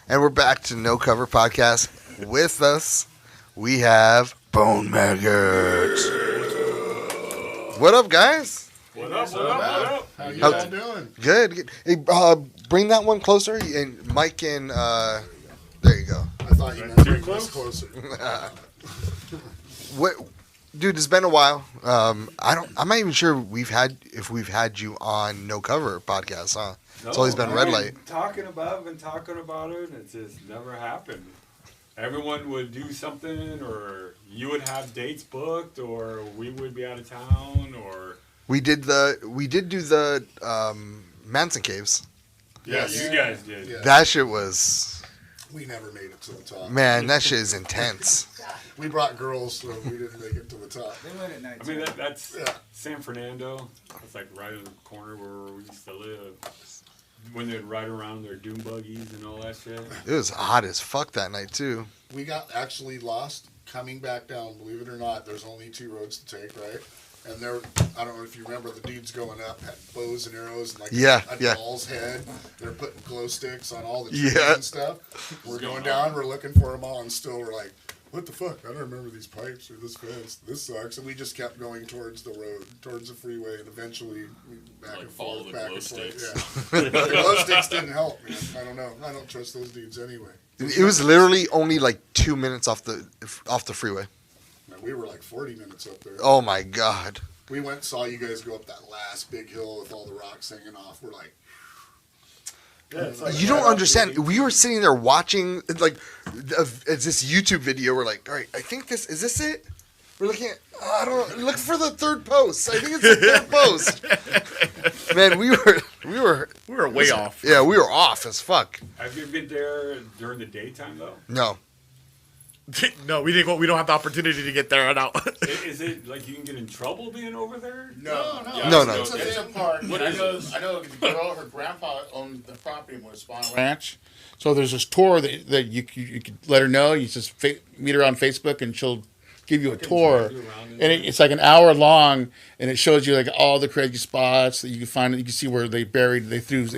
And we're back to No Cover Podcast. With us, we have Bone Maggot. What up, guys? What up? How you all doing? Good. Hey, bring that one closer. And Mike and, there you go. I thought you meant bring this closer. What, dude? It's been a while. I'm not even sure if we've had you on No Cover Podcast, huh? It's always been Red Light. I've been talking about it, and it just never happened. Everyone would do something, or you would have dates booked, or we would be out of town, or We did do the Manson Caves. Yes. you guys did. Yeah. That shit was, We never made it to the top. man, that shit is intense. We brought girls, so we didn't make it to the top. They went at night. I mean, that's Yeah. San Fernando. That's like right in the corner where we used to live. When they'd ride around their doom buggies and all that shit. It was hot as fuck that night too. We got actually lost coming back down. Believe it or not, there's only 2 roads to take, right? And there, I don't know if you remember, the dudes going up had bows and arrows and like a doll's head. They're putting glow sticks on all the trees and stuff. We're going down. We're looking for them all, and still we're like, what the fuck? I don't remember these pipes or this fence. This sucks. And we just kept going towards the road, towards the freeway, and eventually back and follow forth, the back glow and forth. sticks. Yeah. The glow sticks didn't help, man. I don't know. I don't trust those dudes anyway. It was literally only like 2 minutes off the freeway. Man, we were like 40 minutes up there. Oh my god. We went and saw you guys go up that last big hill with all the rocks hanging off. We're like, You don't understand. We were sitting there watching like it's this YouTube video. We're like, all right, I think is this it? We're looking at, I don't know, look for the third post. I think it's the third post. Man, we were way off. Yeah, we were off as fuck. Have you been there during the daytime though? No. No, we didn't. We don't have the opportunity to get there now. Is it like you can get in trouble being over there? No. No. It's a park. What I is know the girl, her grandpa owned the property in Spawn Ranch. So there's this tour that you could let her know. You just meet her on Facebook and she'll give you a tour. And it's like an hour long, and it shows you like all the crazy spots that you can find. You can see where they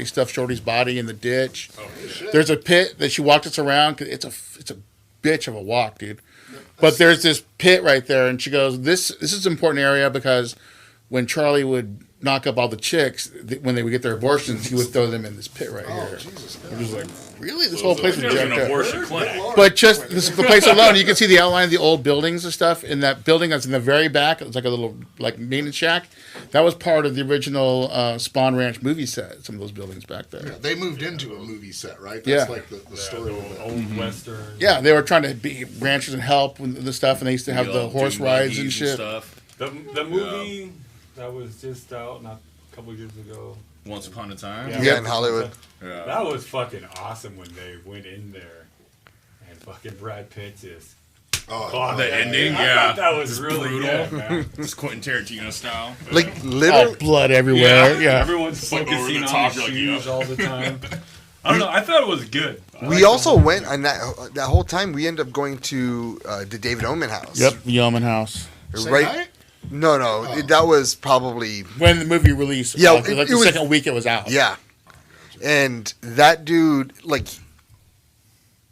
stuffed Shorty's body in the ditch. Oh, shit. There's a pit that she walked us around. 'Cause it's a bitch of a walk, dude. But there's this pit right there, and she goes, this is an important area because when Charlie would knock up all the chicks, when they would get their abortions, he would throw them in this pit right here. Jesus. It was like, really? This whole place was jacked an up. abortion clinic. But just the place alone, you can see the outline of the old buildings and stuff. In that building that's in the very back, it's like a little like maintenance shack. That was part of the original Spawn Ranch movie set. Some of those buildings back there. Yeah, they moved into a movie set, right? That's like the story of it. Old Western. Yeah, they were trying to be ranchers and help with the stuff, and they used to have the horse rides and shit. Stuff. The movie that was just out not a couple years ago. Once upon a time. Yeah, in Hollywood. Yeah. That was fucking awesome when they went in there and fucking Brad Pitt just. Oh, The ending, I yeah. thought that was really brutal. good, man. It's Quentin Tarantino style. Like Oh, literally. blood everywhere. Yeah. Everyone's Like over focusing the on top, the you're like, shoes yeah. all the time. I don't know. I thought it was good. We also went, and that whole time we ended up going to the David Omen house. Yep, Yeoman House. Right. No, that was probably When the movie released, Yeah, like it the was- second week it was out. yeah. And that dude, like,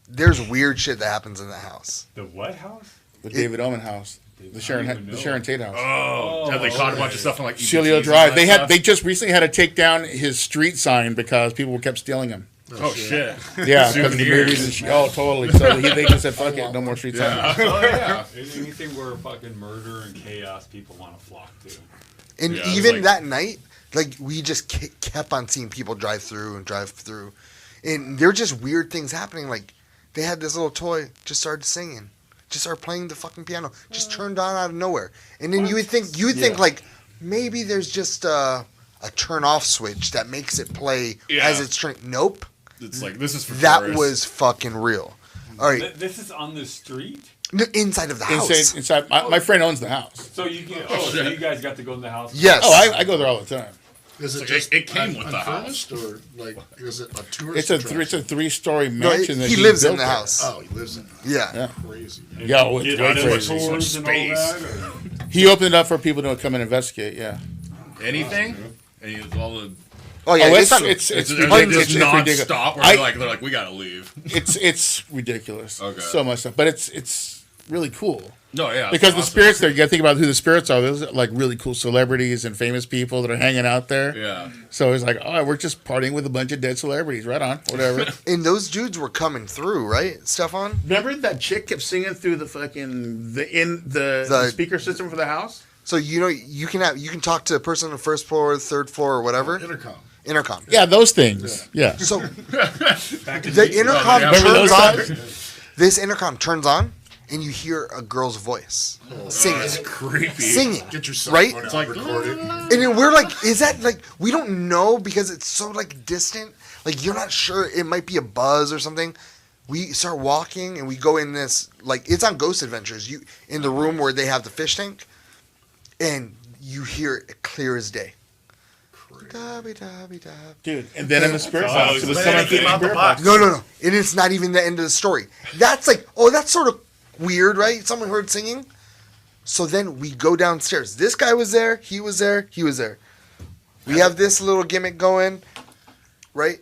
there's weird shit that happens in that house. The what house? The David Omen House, the Sharon Tate house. Oh, have they caught a bunch of stuff on like Celio EBTs Drive. and all that They stuff? just recently had to take down his street sign because people kept stealing him. Oh shit. Yeah, because of the Souvenirs. movies and shit. Oh, totally. So they just said, "Fuck it, no more street signs." Oh yeah. Anything where fucking murder and chaos people want to flock to. And Yeah, it was even like- that night, like, we just kept on seeing people drive through. And there were just weird things happening. Like, they had this little toy, just started singing. Just started playing the fucking piano. Just turned on out of nowhere. And then you would think, like, maybe there's just a turn off switch that makes it play as it's turning. Nope. It's like this is for That tourists. was fucking real. All right. This is on the street? Inside of the house. Inside, my friend owns the house. So you can, so you guys got to go in the house? Yes. Oh, I go there all the time. Is it Like, just it came with the unfurnished, or like is it a tourist? It's a 3-story No, mansion. that he lives in built the there. house. Oh, he lives in. Yeah. Yeah. Crazy. Man. Yeah, well, it's Get way out of the crazy. tours and all Space. that, or- He opened it up for people to come and investigate. Yeah. anything. And all the Oh yeah, it's It's ridiculous. just non-stop. Where they're like, we gotta leave. It's ridiculous. Okay. So much stuff, but it's really cool. No, yeah. Because the awesome. spirits there, you got to think about who the spirits are. There's like really cool celebrities and famous people that are hanging out there. Yeah. So it's like, oh, we're just partying with a bunch of dead celebrities. Right on, whatever. And those dudes were coming through, right, Stefan? Remember that chick kept singing through the fucking the speaker system for the house? So you can talk to a person on the first floor, third floor, or whatever. Intercom. Yeah, those things. Yeah. So the intercom turns on. This intercom turns on, and you hear a girl's voice singing. That's creepy. Singing. Get your cell right? phone out, It's like, record it. And then we're like, is that like, we don't know because it's so like distant. Like you're not sure, it might be a buzz or something. We start walking and we go in this, like it's on Ghost Adventures. You in the room where they have the fish tank, and you hear it clear as day. Dude, and then in the spirit Oh, box, it was someone through the spirit box. No. And it's not even the end of the story. That's like, oh, that's sort of weird, right? Someone heard singing. So then we go downstairs. This guy was there. He was there. He was there. We have this little gimmick going, right?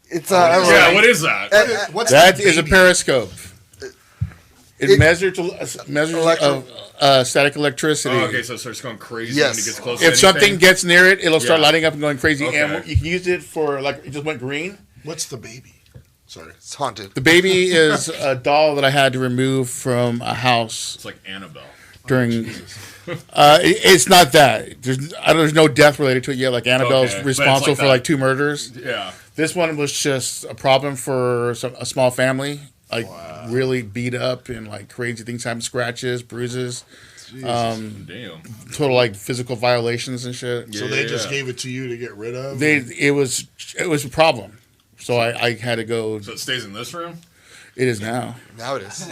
It's what is that? That is a periscope. It measures static electricity. Oh, okay, so it starts going crazy Yes. when it gets close to If something gets near it, it'll start Yeah. lighting up and going crazy. Okay. And you can use it for, like, it just went green. What's the baby? Sorry. It's haunted. The baby is a doll that I had to remove from a house It's like Annabelle. during. It's not that. There's no death related to it yet. Like Annabelle's Okay, but it's responsible like for that. like 2 murders. Yeah. This one was just a problem for a small family. Like really beat up and like crazy things happen, scratches, bruises, Damn. total like physical violations and shit. So they just gave it to you to get rid of? It was a problem. So I had to go. So it stays in this room? It is now. Now it is.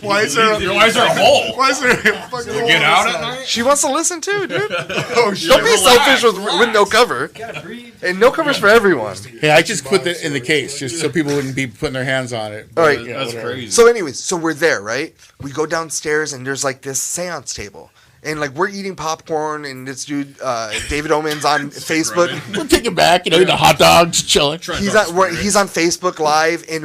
Why is there Why is there a hole? Why is there a fucking hole Get out inside? at night? She wants to listen too, dude. Oh, shit. Don't be selfish with no cover. Gotta breathe. And no cover's for everyone. Hey, I just put it in the case just so people wouldn't be putting their hands on it. All right. Yeah, That's whatever. crazy. So anyways, so we're there, right? We go downstairs and there's like this seance table. And like we're eating popcorn and this dude, David Oman's on Facebook. We'll take it back, eating the hot dogs, chilling. He's on Facebook Live and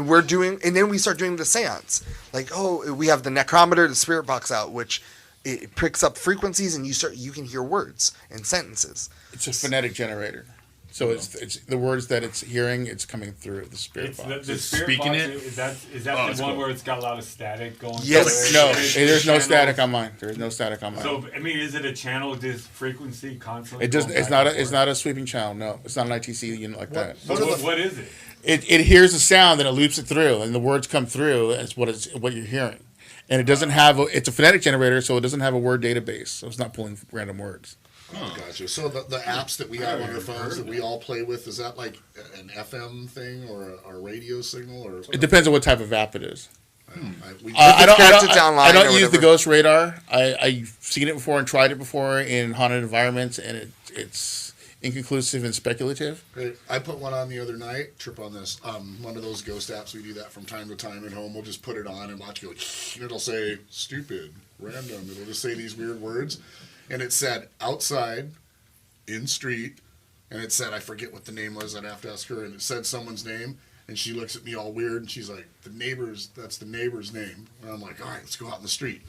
and then we start doing the seance. Like, oh, we have the necrometer, the spirit box out, which it picks up frequencies and you can hear words and sentences. It's a phonetic generator. So it's the words that it's hearing, it's coming through the spirit It's box. the spirit speaking box, it? Is that Oh, the that's one cool. where it's got a lot of static going? Yes. through it? No, It's there's no channels. static on mine. There's no static on mine. So I mean, is it a channel just frequency constantly? It just going it's back not and it's not a sweeping channel. No, it's not an ITC unit like that. forth? What is it? It hears the sound and it loops it through, and the words come through. That's what you're hearing, and it doesn't have it's a phonetic generator, so it doesn't have a word database, so it's not pulling random words. Gotcha. So the apps that we have on our phones that we all play with, is that like an FM thing or a radio signal? Or It depends on what type of app it is. I connected to online I don't or use the whatever. Ghost Radar. I've seen it before and tried it before in haunted environments, and it's inconclusive and speculative. I put one on the other night. Trip on this. One of those ghost apps. We do that from time to time at home. We'll just put it on and watch it go, and it'll say stupid, random. It'll just say these weird words, and it said outside, in street, and it said I forget what the name was. I'd have to ask her, and it said someone's name. And she looks at me all weird, and she's like, that's the neighbor's name. And I'm like, all right, let's go out in the street.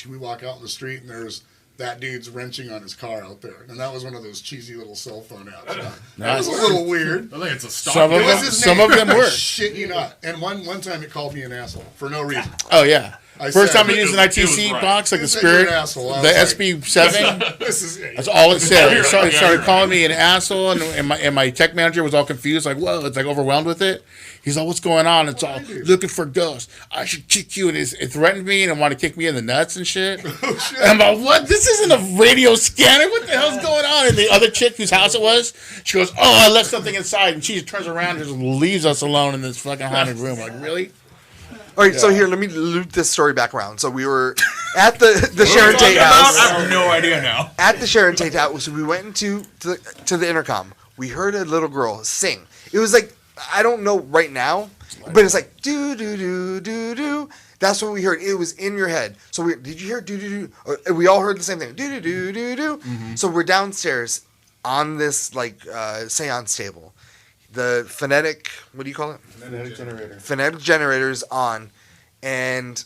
We walk out in the street, and there's that dude's wrenching on his car out there. And that was one of those cheesy little cell phone apps. That was a little weird. I think it's a stock. Some of It was them, his some name. of them work. Shit you not. And one time it called me an asshole for no reason. Oh yeah. I First said- time I used an It was ITC right. box, like the It said you're Spirit, an asshole. I the was like, SB7. This is That's all it said. It started Yeah. calling me an asshole, and my tech manager was all confused, like, whoa, it's like overwhelmed with it. He's like, what's going on? It's all looking for ghosts. I should kick you, and it threatened me and wanted to kick me in the nuts and shit. Oh, shit. And I'm like, what? This isn't a radio scanner. What the hell's going on? And the other chick whose house it was, she goes, oh, I left something inside, and she just turns around and just leaves us alone in this fucking haunted room. Like, really? All right, so here, let me loop this story back around. So we were at the Sharon Tate house. I have no idea now. At the Sharon Tate house, so we went into to the intercom. We heard a little girl sing. It was like, I don't know right now, but it's like do do do do do. That's what we heard. It was in your head. So did you hear do do do? We all heard the same thing. Do do do do do. So we're downstairs. on this like seance table. The phonetic, what do you call it? Phonetic generator. Phonetic generator is on, and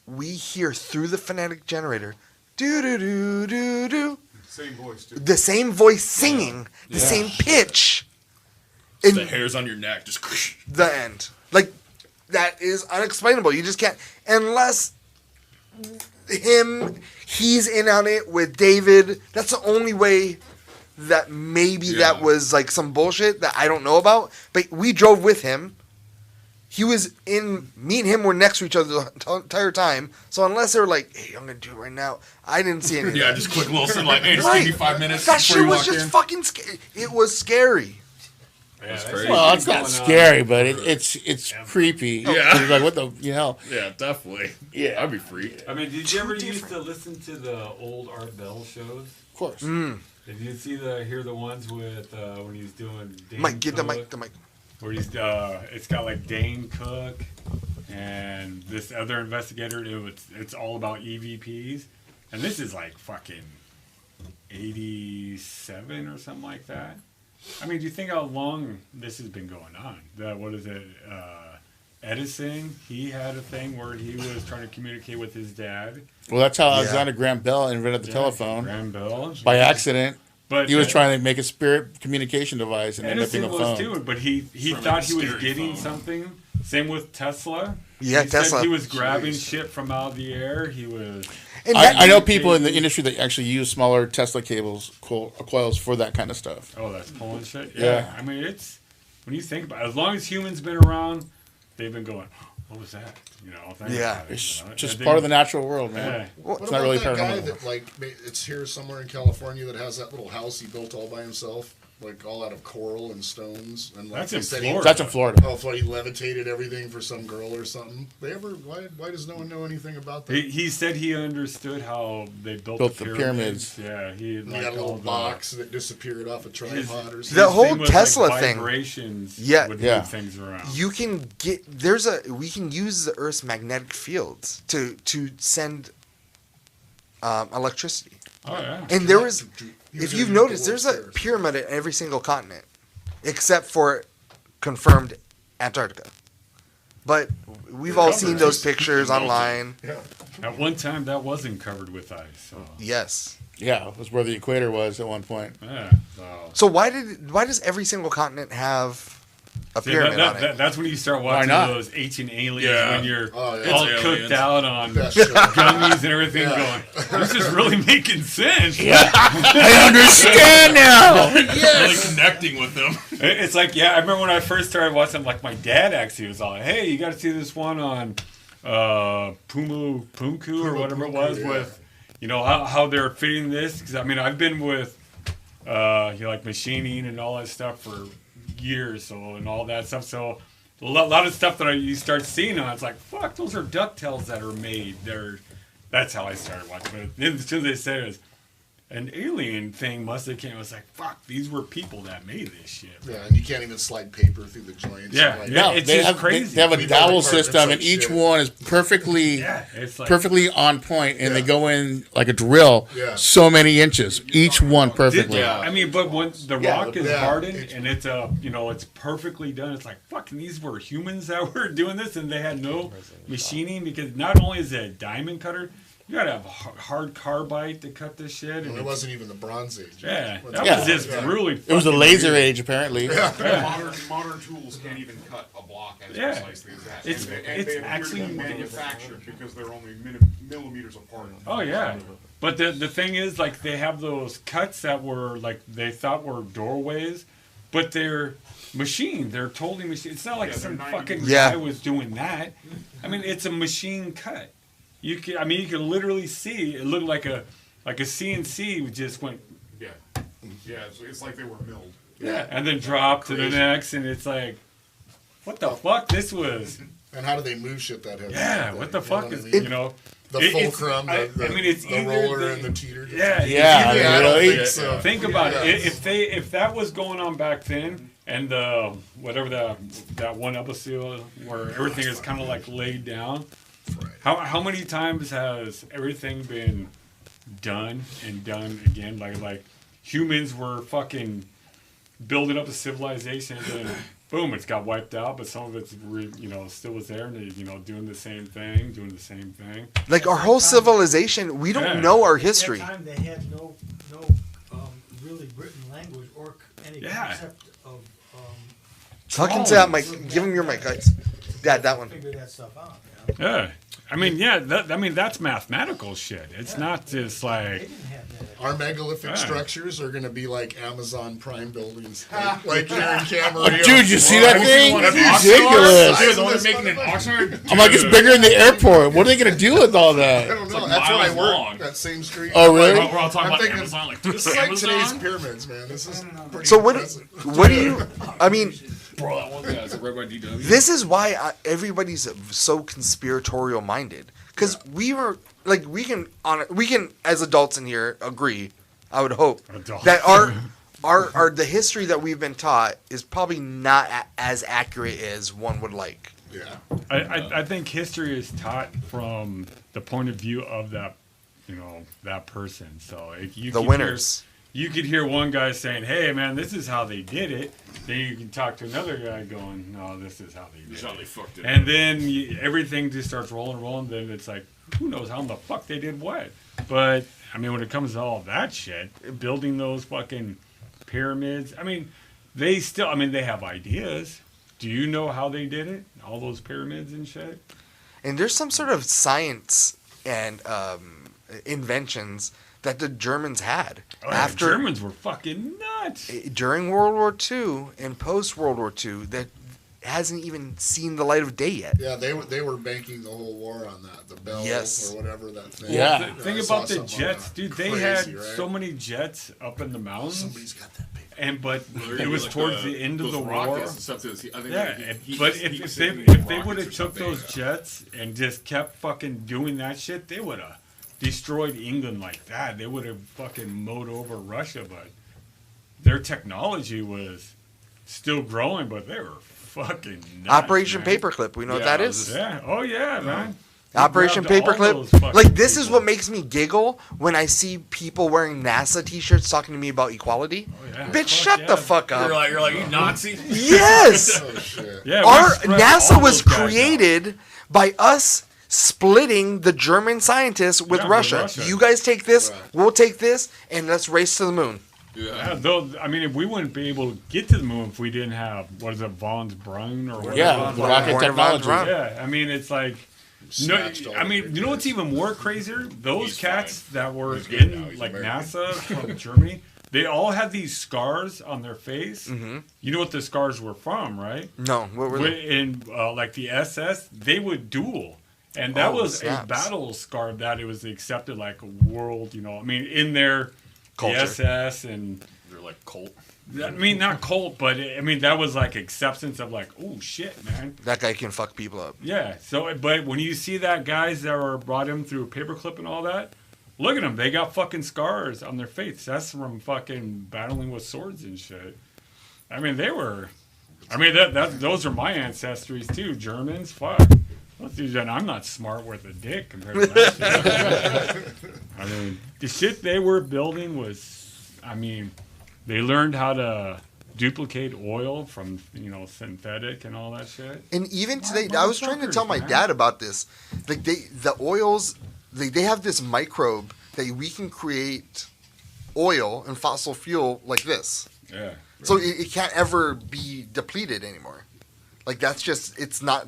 we hear through the phonetic generator, do do do do do. Same voice too. The same voice singing, the same pitch. It's the hairs on your neck just. The end. Like, that is unexplainable. You just can't, unless he's in on it with David. That's the only way that maybe that was like some bullshit that I don't know about. But we drove with him. He was me and him were next to each other the entire time. So unless they were like, hey, I'm going to do it right now, I didn't see anything. Yeah, just quick little something like, hey, just give me 5 minutes. That before shit you was walk just in. fucking scary. It was scary. Yeah, That's that's crazy. Well, it's not scary, but it's creepy. Yeah. It's like, what the hell? Yeah, definitely. Yeah. I'd be freaked. I mean, did you ever used to listen to the old Art Bell shows? Of course. Did you hear the ones with when he was doing Dane Mike, get the Cook? mic. Where he's it's got like Dane Cook and this other investigator. It's all about EVPs, and this is like fucking 87 or something like that. I mean, do you think how long this has been going on? What is it? Edison, he had a thing where he was trying to communicate with his dad. Well, that's how Alexander Graham Bell invented the telephone Graham Bell. by accident. But He was trying to make a spirit communication device and ended up being Edison a was phone. too, but he thought he was getting something. Same with Tesla. Yeah, he Tesla. said he was grabbing shit from out of the air. He was. And I know people in the industry that actually use smaller Tesla cables, coils for that kind of stuff. Oh, that's pulling shit. Yeah. I mean, it's when you think about it, as long as humans been around, they've been going. What was that? Think Yeah. about it, It's And just then- part of the natural world, man. Yeah. What It's about not really that guy paranormal. that like it's here somewhere in California that has that little house he built all by himself, like all out of coral and stones, and like That's they in said Florida. That's in Florida. Oh, he levitated everything for some girl or something. Why does no one know anything about that? He said he understood how they built The pyramids. Yeah, He like got a little all the- box that disappeared off a tripod or his something. The whole thing was, Tesla like, thing. vibrations Yeah. would Yeah. move things around. you can get we can use the Earth's magnetic fields to send electricity. Oh yeah. And there was, He if was you've gonna noticed, go there's a upstairs. pyramid at every single continent, except for confirmed Antarctica. But we've all seen those pictures online. At one time, that wasn't covered with ice. So, Yes. Yeah, it was where the equator was at one point. yeah. So, So why does every single continent have a see, pyramid on it? that's when you start watching not? those ancient aliens Yeah. when you're Oh, yeah. all It's cooked aliens. out on Best show. gummies and everything going, this is really making sense. I understand now. Really connecting with them. It's like, I remember when I first started watching, like, my dad actually was like, hey, you got to see this one on Punku or whatever it was yeah. with, how they're fitting this. Because, I mean, I've been with, like, machining and all that stuff for years, and all that stuff. So, a lot of stuff that you start seeing on, it's like, fuck, those are ducktails that are made. That's how I started watching. But then as soon as they said it was an alien thing must have came. I was like, fuck, these were people that made this shit. Yeah, and you can't even slide paper through the joints. Yeah, Like, yeah. No, It's they just have, crazy. They have a We know dowel departments system, like and each shit. one is perfectly, Yeah, it's like perfectly on point, and they Yeah. go in like a drill, Yeah. so many inches, each one perfectly. Yeah. I mean, but when the Yeah, rock is yeah. hardened and it's it's perfectly done, it's like fucking these were humans that were doing this, and they had no machining because not only is it a diamond cutter, you gotta have hard carbide to cut this shit, And and it wasn't even the Bronze Age. yeah, What's that Yeah. was just really. It was the fucking laser weird. age, apparently. Modern tools can't even cut a block as Yeah. precisely as that. It's- and it's they appear to actually- be manufactured because they're only millimeters apart. Oh yeah, but the thing is, like, they have those cuts that were like they thought were doorways, but they're machined. They're totally machined. It's not like Yeah, some they're fucking 90%. Yeah. guy was doing that. I mean, it's a machine cut. You can literally see it looked like a CNC just went Yeah, yeah. It's like they were milled. and then dropped to the Crazy. next, and it's like, what the fuck? This was And how do they move shit that heavy? yeah. like What that? the fuck You is know what I mean? The The fulcrum, it's the either roller they- and the teeter. Yeah, it's Yeah, either- I don't really? think so. Think about Yeah. it. If that was going on back then, and whatever that one episode where everything is kind of like laid down, how many times has everything been done and done again? Like humans were fucking building up a civilization, and then boom, it's got wiped out. But some of it's still was there, and they, doing the same thing. Like our whole civilization, we don't know our history. At that time, they had no really written language or any concept of. Talk into that mic. Give him your mic, guys. Yeah, that one. Figure that stuff out. Yeah. I mean, that's mathematical shit. It's not just They like. didn't have that. Our megalithic structures are going to be like Amazon Prime buildings, like here in Camarillo. Dude, you see that thing? What, It's an ridiculous. Dude, the one that's making an Oxnard? I'm like, it's bigger than the airport. What are they gonna do with all I that? don't know. like That's where I miles work. long. That same street. Oh, really? We're all talking I'm about thinking, Amazon. Like, This is like today's Amazon? pyramids, man. This is pretty So impressive. what do you? I mean, Bro, that one guy, it's like right by DW. this is why everybody's so conspiratorial minded. Because we can as adults in here agree. I would hope Adults. that our the history that we've been taught is probably not as accurate as one would like. Yeah. I think history is taught from the point of view of that person. So The winners. You could hear one guy saying, "Hey, man, this is how they did it." Then you can talk to another guy going, "No, this is how they did This is how it." they fucked it. And then everything just starts rolling. Then it's like, who knows how in the fuck they did what? But I mean, when it comes to all that shit, building those fucking pyramids, I mean, they have ideas. Do you know how they did it? All those pyramids and shit. And there's some sort of science and inventions that the Germans had after Germans were fucking nuts. during World War II and post World War II that hasn't even seen the light of day yet. Yeah, they were banking the whole war on that. The Bell Yes. or whatever that thing. Yeah. Think I saw about the something on jets, that. dude. They Crazy, had right? so many jets up in the mountains, Somebody's got that paper. but They're it gonna was like towards the end of those the war. rockets and stuff too. I think Yeah, he- but he- if he they said would have rockets or took something, those jets and just kept fucking doing that shit, they would have destroyed England like that. They would have fucking mowed over Russia, but their technology was still growing, but they were fucking nuts, Operation man. Paperclip, we know what Yeah, that I is. Yeah. Oh yeah, man. Operation They grabbed all Paperclip. those fucking Like this is people. what makes me giggle when I see people wearing NASA T-shirts talking to me about equality. Oh, yeah. Bitch, Fuck shut yeah. the fuck up. You're like you Nazi. Yes. Oh shit. Yeah, we Our spread NASA all was those guys out. created by us splitting the German scientists with Yeah, with Russia. Russia. You guys take this, Right. we'll take this, and let's race to the moon. Yeah, though I mean, if we wouldn't be able to get to the moon if we didn't have what is it, von Braun or whatever. Yeah, the rocket Warner von technology. Braun. Yeah, I mean, it's like. No, Snatched all I the mean, big you know what's guys. even more crazier? Those He's cats fine. that were He's good now. in He's like American. NASA from Germany, they all had these scars on their face. Mm-hmm. You know what the scars were from, right? No, what were they? In like the SS, they would duel, and that Oh, was snaps. a battle scar that it was accepted like a world. I mean, in their Culture. the SS and. They're like cult. I mean, not cult, but I mean that was like acceptance of like, oh shit, man. That guy can fuck people up. Yeah. So, but when you see that guys that were brought in through paperclip and all that, look at them. They got fucking scars on their face. That's from fucking battling with swords and shit. I mean, they were. I mean, those are my ancestries too. Germans, fuck. Let's do that. I'm not smart worth a dick compared to that shit. I mean, the shit they were building was. I mean. They learned how to duplicate oil from, synthetic and all that shit. And even today, I was trying to tell my dad about this. Like the oils, they have this microbe that we can create oil and fossil fuel like this. Yeah. So it can't ever be depleted anymore. Like that's not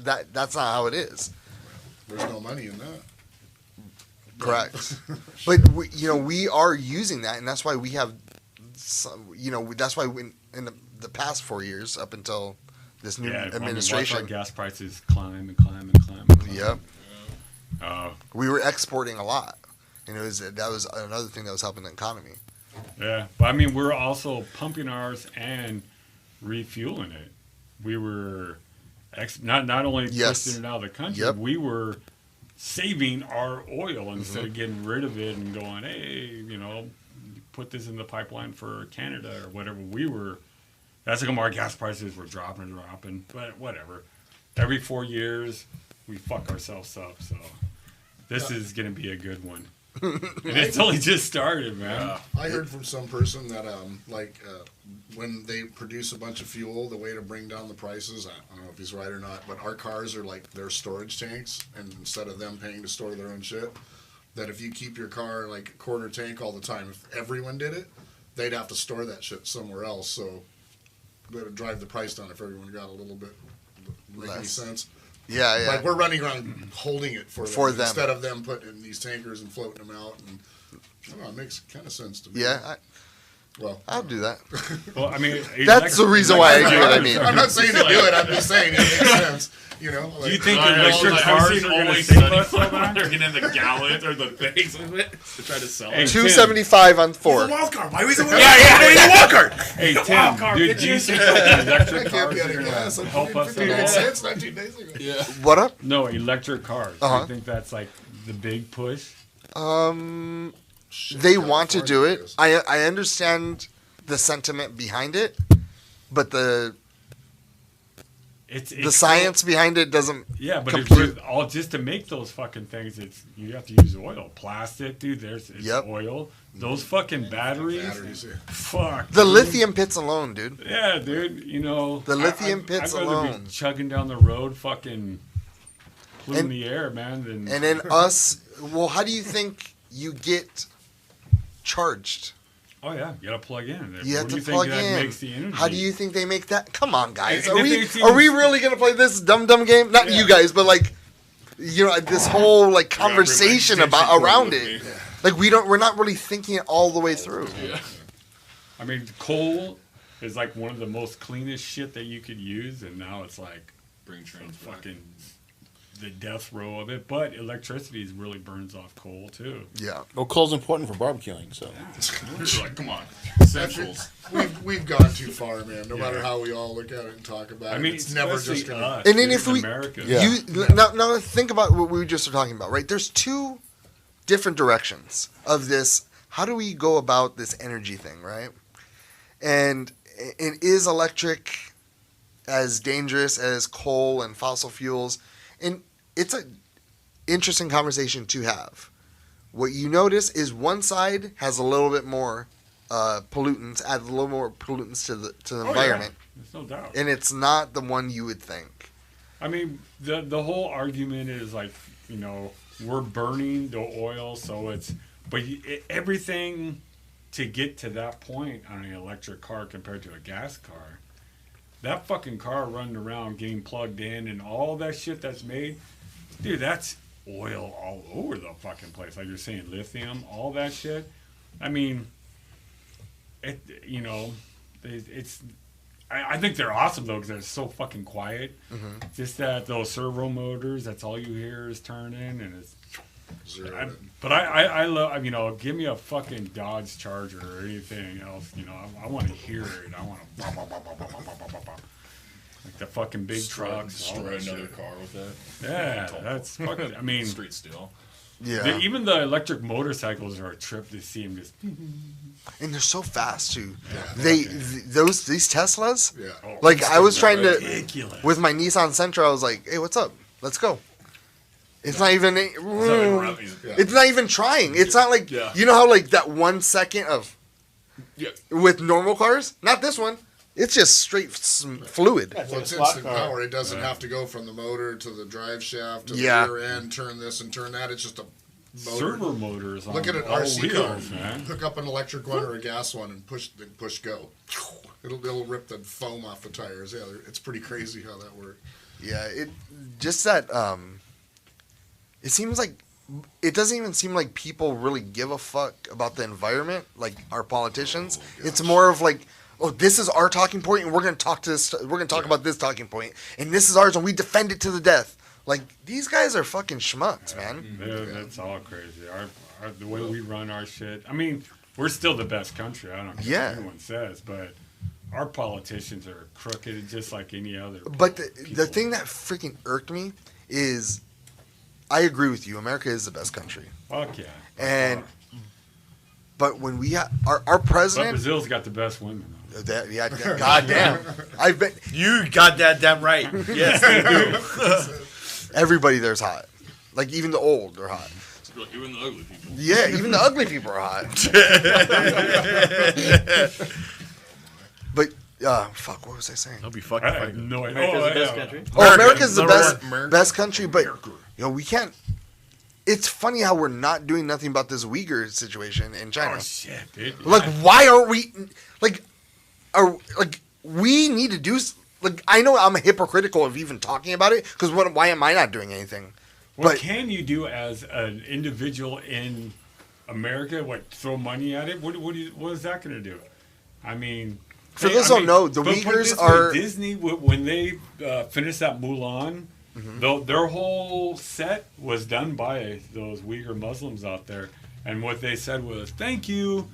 how it is. There's no money in that. Correct. But we are using that, and that's why we have. That's why in the past 4 years up until this new administration. Watch our gas prices climb and climb and climb and climb. Yep. We were exporting a lot, and that was another thing that was helping the economy. Yeah, but I mean, we're also pumping ours and refueling it. We were not only pushing it out of the country, Yep. we were saving our oil instead of getting rid of it and going, hey, put this in the pipeline for Canada or whatever. That's how come our gas prices were dropping, but whatever. Every 4 years, we fuck ourselves up. So this is going to be a good one. And it's only just started, man. I heard from some person that when they produce a bunch of fuel, the way to bring down the prices, I don't know if he's right or not, but our cars are like their storage tanks, and instead of them paying to store their own shit, that if you keep your car like a quarter tank all the time, if everyone did it, they'd have to store that shit somewhere else. So that would drive the price down if everyone got a little bit. Make any sense? Yeah, yeah. Like we're running around holding it for them instead of them putting it in these tankers and floating them out. And I don't know, it makes kind of sense to me. Yeah. Well, I'll do that. Well, I mean, that's the reason why I do it. I mean, I'm not saying to do it. I'm just saying it makes sense. You know. Like, do you think I electric have cars seen are going to Always save Sunny us all that? They're getting the gallons or the things of it to try to sell it. $275 on He's a Ford. wild card. Why was it? He's a wild card. Hey, Tim, dude, do you think that electric I can't cars be are out of going gas. to I'm help paying us at 59 all? cents 19 days ago. Yeah. What up? No, electric cars. Do Uh-huh. you think that's like the big push? They want to do it. I understand the sentiment behind it, but the science behind it doesn't. Yeah, but compute. it's all just to make those fucking things. You have to use oil, plastic, dude. It's oil. Those fucking batteries. Yeah. Fuck. The dude. lithium pits alone, dude. Yeah, dude. You know The lithium pits I'd rather alone. be chugging down the road, fucking polluting the air, man. Than And then us. Well, how do you think you get charged? oh yeah, you gotta plug in. You have What do to you think plug that in. makes the energy? How do you think they make that? Come on, guys. And Are if we it's are we even- really gonna play this dumb game? Not you guys, but like, you know, this whole like conversation about around it. Like we're not really thinking it all the way through. Yeah. I mean, coal is like one of the most cleanest shit that you could use, and now it's like Bring trains back. fucking the death row of it. But electricity really burns off coal too. Yeah. Well, coal's important for barbecuing, so. It's like, come on. Essentials. We've gone too far, man. No matter how we all look at it and talk about I it, mean, it's never especially just gonna. us, And then dude, if in we- America, Yeah. Now think about what we just were talking about, right? There's two different directions of this. How do we go about this energy thing, right? And is electric as dangerous as coal and fossil fuels? And it's an interesting conversation to have. What you notice is one side has a little bit more pollutants, adds a little more pollutants to the Oh, environment, yeah. There's no doubt. and it's not the one you would think. I mean, the whole argument is like, you know, we're burning the oil, so it's, but everything to get to that point on an electric car compared to a gas car, that fucking car running around getting plugged in and all that shit that's made, dude, that's oil all over the fucking place. Like you're saying, lithium, all that shit. I mean, it's. I think they're awesome though because they're so fucking quiet. Mm-hmm. Just that those servo motors, that's all you hear is turning, and it's. Zero. But I love, you know, give me a fucking Dodge Charger or anything else, you know, I want to hear it. I want to like the fucking big trucks. all Destroy that another shit. car with that. Yeah, that's fucking. I mean, Street steel. Yeah. even the electric motorcycles are a trip to see them just. And they're so fast too. Yeah. These Teslas. Yeah. Oh, Like I was trying to ridiculous. with my Nissan Sentra. I was like, "Hey, what's up? Let's go." It's not even. It's not even trying. It's not like Yeah. you know how like that 1 second of Yeah. with normal cars. Not this one. It's just straight fluid. Well, it's instant power. It doesn't have to go from the motor to the drive shaft to Yeah. the rear end, turn this and turn that. It's just a motor. servo motors. Look on at an all RC car. wheels, man. Hook up an electric one or a gas one and push go. It'll rip the foam off the tires. Yeah, it's pretty crazy how that works. Yeah. It just that. It seems like it doesn't even seem like people really give a fuck about the environment, like our politicians. It's more of like, oh, this is our talking point, and we're gonna talk to this. We're gonna talk about this talking point, and this is ours, and we defend it to the death. Like these guys are fucking schmucks, man. That's all crazy. The way we run our shit. I mean, we're still the best country. I don't care Yeah. what anyone says, but our politicians are crooked just like any other. But the people. thing that freaking irked me is, I agree with you. America is the best country, Fuck yeah. and but when we our But president, Brazil's got the best women. Though. yeah, goddamn, I've been You got that damn right. Yes, they do. everybody there's hot, like even the old are hot. Even the ugly people. Yeah, even the ugly people are hot. But fuck, what was I saying? I'll be fucking I have fighting. no idea. America's the best yeah. country. Oh, America's the Number best one. best country, but we can't. It's funny how we're not doing nothing about this Uyghur situation in China. Oh shit, dude. Like, why aren't we we need to do I know I'm hypocritical of even talking about it because why am I not doing anything? What But can you do as an individual in America? What, throw money at it? What is that going to do? I mean, For those who don't know, the put it Uyghurs this way, are- Disney when they finished that Mulan. Their whole set was done by those Uyghur Muslims out there, and what they said was "thank you,"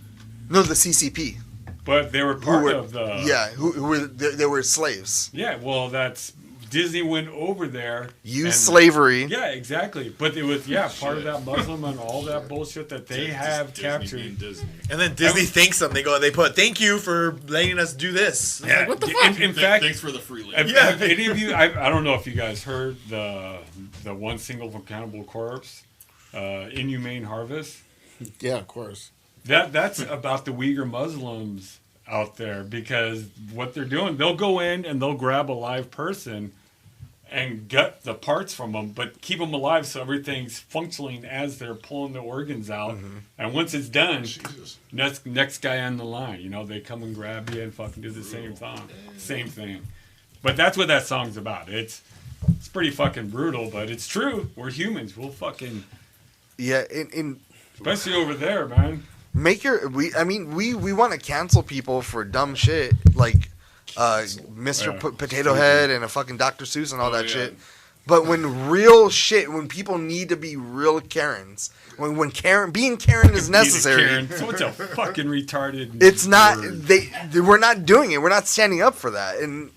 no, the CCP, but they were who part were of the who were they were slaves, yeah. Well, that's Disney went over there, used and- slavery. Yeah, exactly. But it was part of that Muslim and all that bullshit that they have Disney captured. being Disney. And then Disney thanks them. They put thank you for letting us do this. Yeah, What the fuck? in fact, Thanks for the free labor. have any of you? I don't know if you guys heard the one single from Cannibal Corpse, Inhumane Harvest. Yeah, of course. That's about the Uyghur Muslims out there because what they're doing, they'll go in and they'll grab a live person and gut the parts from them, but keep them alive so everything's functioning as they're pulling the organs out. And once it's done, Jesus. next guy on the line, they come and grab you and fucking do the same thing. But that's what that song's about. It's pretty fucking brutal, but it's true. We're humans. We'll fucking, Yeah, in especially over there, man. we want to cancel people for dumb shit like Mr. Potato Head and a fucking Dr. Seuss and all that shit. But when people need to be real Karens, when being Karen is necessary, Karen. So it's a fucking retarded. it's not. word. We're not doing it. We're not standing up for that. And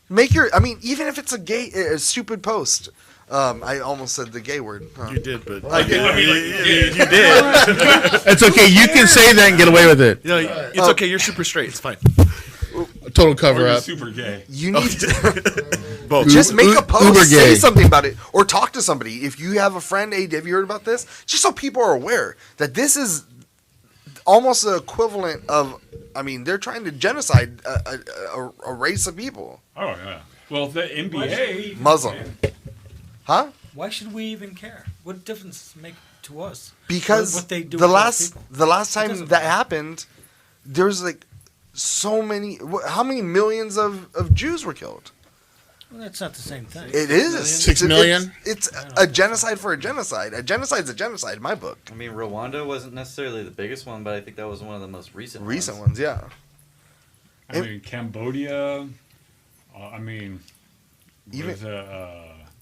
even if it's a stupid post. I almost said the gay word. Huh? You did, but I did. you did. It's okay. You can say that and get away with it. No, it's okay. You're super straight. It's fine. Total Or cover you're up. super gay. You need to Both. just make a post, Uber say gay. something about it, or talk to somebody. If you have a friend, hey, have you heard about this? Just so people are aware that this is almost the equivalent of. They're trying to genocide a race of people. Oh yeah. Well, the NBA. Muslim. Huh? Why should we even care? What difference does it make to us? Because What they do the with last those people. the last time doesn't that matter. happened, there was so many. How many millions of Jews were killed? Well, that's not the same thing. It is 6 million? It's a genocide for a genocide. A genocide's a genocide in my book. I mean, Rwanda wasn't necessarily the biggest one, but I think that was one of the most recent Recent ones. ones, yeah. I mean, Cambodia. Even Even-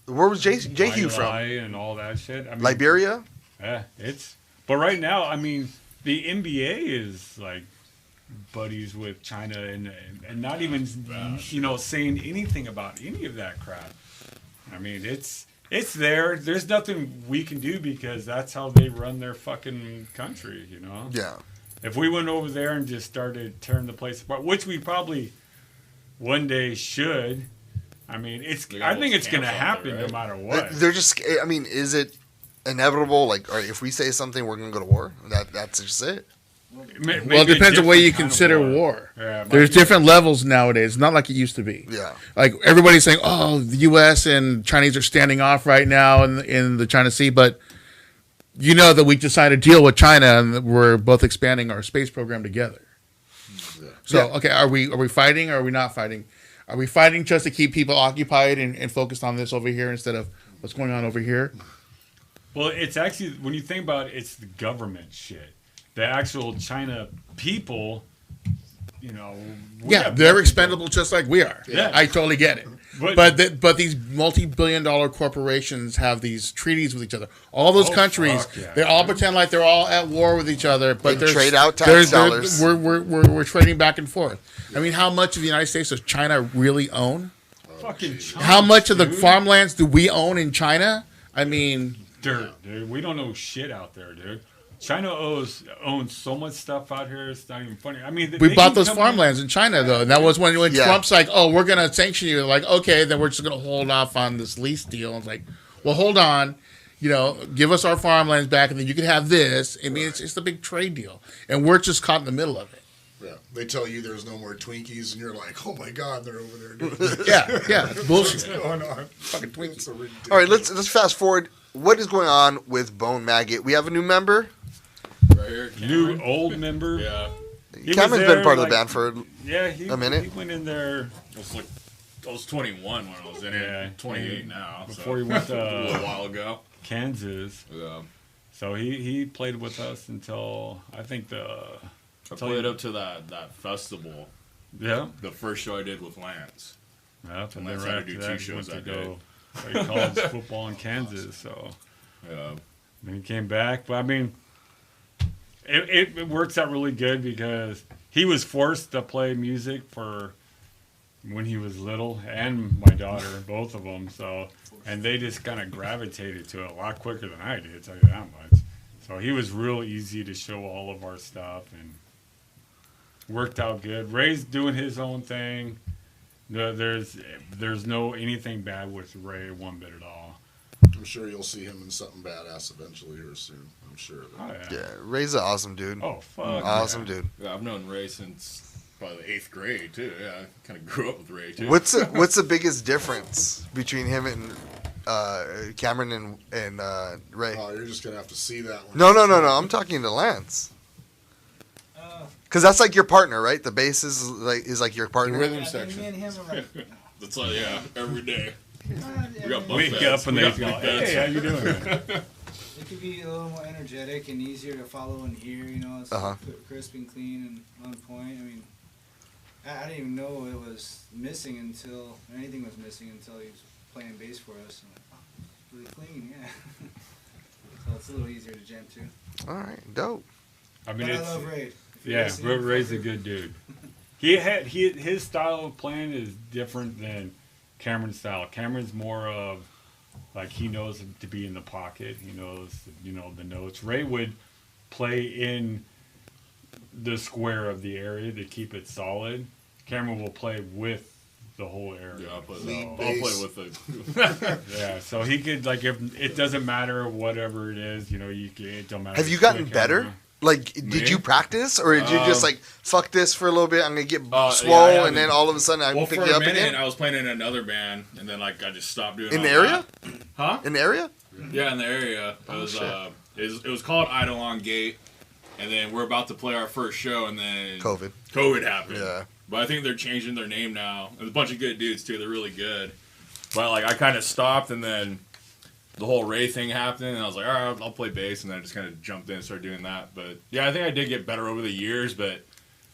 Where was Jehu from? and all that shit. I mean, Liberia? Yeah, But right now, the NBA is like buddies with China and not even saying anything about any of that crap. It's there. There's nothing we can do because that's how they run their fucking country. Yeah. If we went over there and just started tearing the place apart, which we probably one day should. I think it's going to happen no matter what. They're just, is it inevitable? All right, if we say something, we're going to go to war? That's just it? Well, it depends on what you consider war. Yeah, There's different levels nowadays. Not like it used to be. Yeah. Like everybody's saying, "Oh, the U.S. and Chinese are standing off right now in the China Sea," but that we decided to deal with China and we're both expanding our space program together. So, okay, are we fighting or are we not fighting? Are we fighting just to keep people occupied and focused on this over here instead of what's going on over here? Well, it's actually, when you think about it, it's the government shit. The actual China people, we Yeah, have they're nothing expendable just like we are. Yeah. I totally get it. But these multi-billion-dollar corporations have these treaties with each other. All those countries, fuck yeah. they all pretend like they're all at war with each other. But They trade out tax dollars. We're trading back and forth. How much of the United States does China really own? fucking chunks, How much of the dude. farmlands do we own in China? Dirt, dude. We don't know shit out there, dude. China owns so much stuff out here. It's not even funny. We they bought can those come farmlands in China, though. And that was when Yeah. Trump's like, oh, we're going to sanction you. Like, okay, then we're just going to hold off on this lease deal. It's like, well, hold on. give us our farmlands back, and then you can have this. I mean, it's a big trade deal, and we're just caught in the middle of it. Yeah, they tell you there's no more Twinkies, and you're like, oh my God, they're over there doing this. Yeah, it's bullshit. What's going on? Fucking Twinkies. All right, let's fast forward. What is going on with Bone Maggot? We have a new member. Right here. New old member. Yeah. Cameron's been part of the band for a minute. He went in there. I was 21 when I was in it. 28 now. Before he went a little while ago. Kansas. Yeah. So he played with us until I think I played up to that festival. Yeah. The first show I did with Lance. Yeah. And Lance had to do 2 shows that day. Play college football in Kansas. So. Yeah. Then he came back, but I mean, it works out really good because he was forced to play music for when he was little, and my daughter, both of them. So, and they just kind of gravitated to it a lot quicker than I did. I'll tell you that much. So he was real easy to show all of our stuff, and worked out good. Ray's doing his own thing. There's no anything bad with Ray one bit at all. I'm sure you'll see him in something badass eventually here soon. I'm sure. Oh, yeah. Yeah, Ray's an awesome dude. Oh, fuck. Awesome dude. Yeah, I've known Ray since probably the 8th grade too. Yeah, I kind of grew up with Ray too. What's the biggest difference between him and Cameron and Ray? Oh, you're just gonna have to see that one. No. I'm talking to Lance. Because that's like your partner, right? The bass is like your partner. Rhythm section. Me and him are like, That's all. Yeah, every day. We got bunk Wake beds. up and We they got go, bunk beds. hey, how you doing? It could be a little more energetic and easier to follow and hear, It's crisp and clean and on point. I mean, I didn't even know it was missing until anything was missing until he was playing bass for us. I'm like, oh, it's really clean, yeah. So it's a little easier to jam to. All right, dope. I mean, But it's I love Raid. yeah. Ray's a good dude. His style of playing is different than Cameron's style. Cameron's more of like he knows to be in the pocket. He knows the notes. Ray would play in the square of the area to keep it solid. Cameron will play with the whole area. Yeah, I'll play with the. Yeah, so he could if it doesn't matter whatever it is, it don't matter. Have you gotten better? Like, did you practice, or did you just fuck this for a little bit? I'm gonna get swole, and then all of a sudden I pick you up again. I was playing in another band, and then I just stopped doing. In the area? Huh? In the area? Yeah, in the area. It was called Eidolon Gate, and then we're about to play our first show, and then COVID happened. Yeah. But I think they're changing their name now. There's a bunch of good dudes too. They're really good. But I kind of stopped, and then the whole Ray thing happened, and I was like, all right, I'll play bass, and then I just kind of jumped in and started doing that. But yeah, I think I did get better over the years, but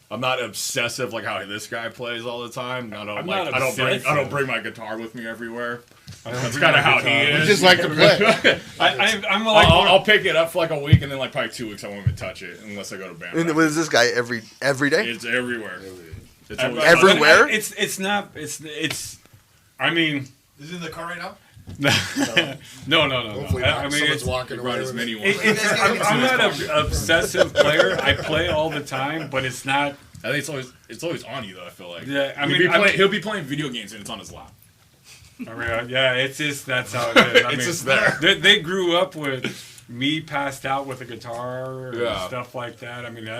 I'm not obsessive like how this guy plays all the time. I don't bring my guitar with me everywhere. That's kind of how he is. Just like to play. I'll pick it up for a week, and then probably 2 weeks I won't even touch it unless I go to band. And was this guy every day? It's everywhere. It's everywhere. It's not. I mean, is it in the car right now? No. Hopefully not. Someone's walking around as many ones. I'm not an obsessive player. I play all the time, but it's not. I think it's always on you though. I feel like. Yeah, he'll be playing video games and it's on his lap. I mean, yeah, it's just that's how it is. It's just there. They grew up with me passed out with a guitar and stuff like that. I mean,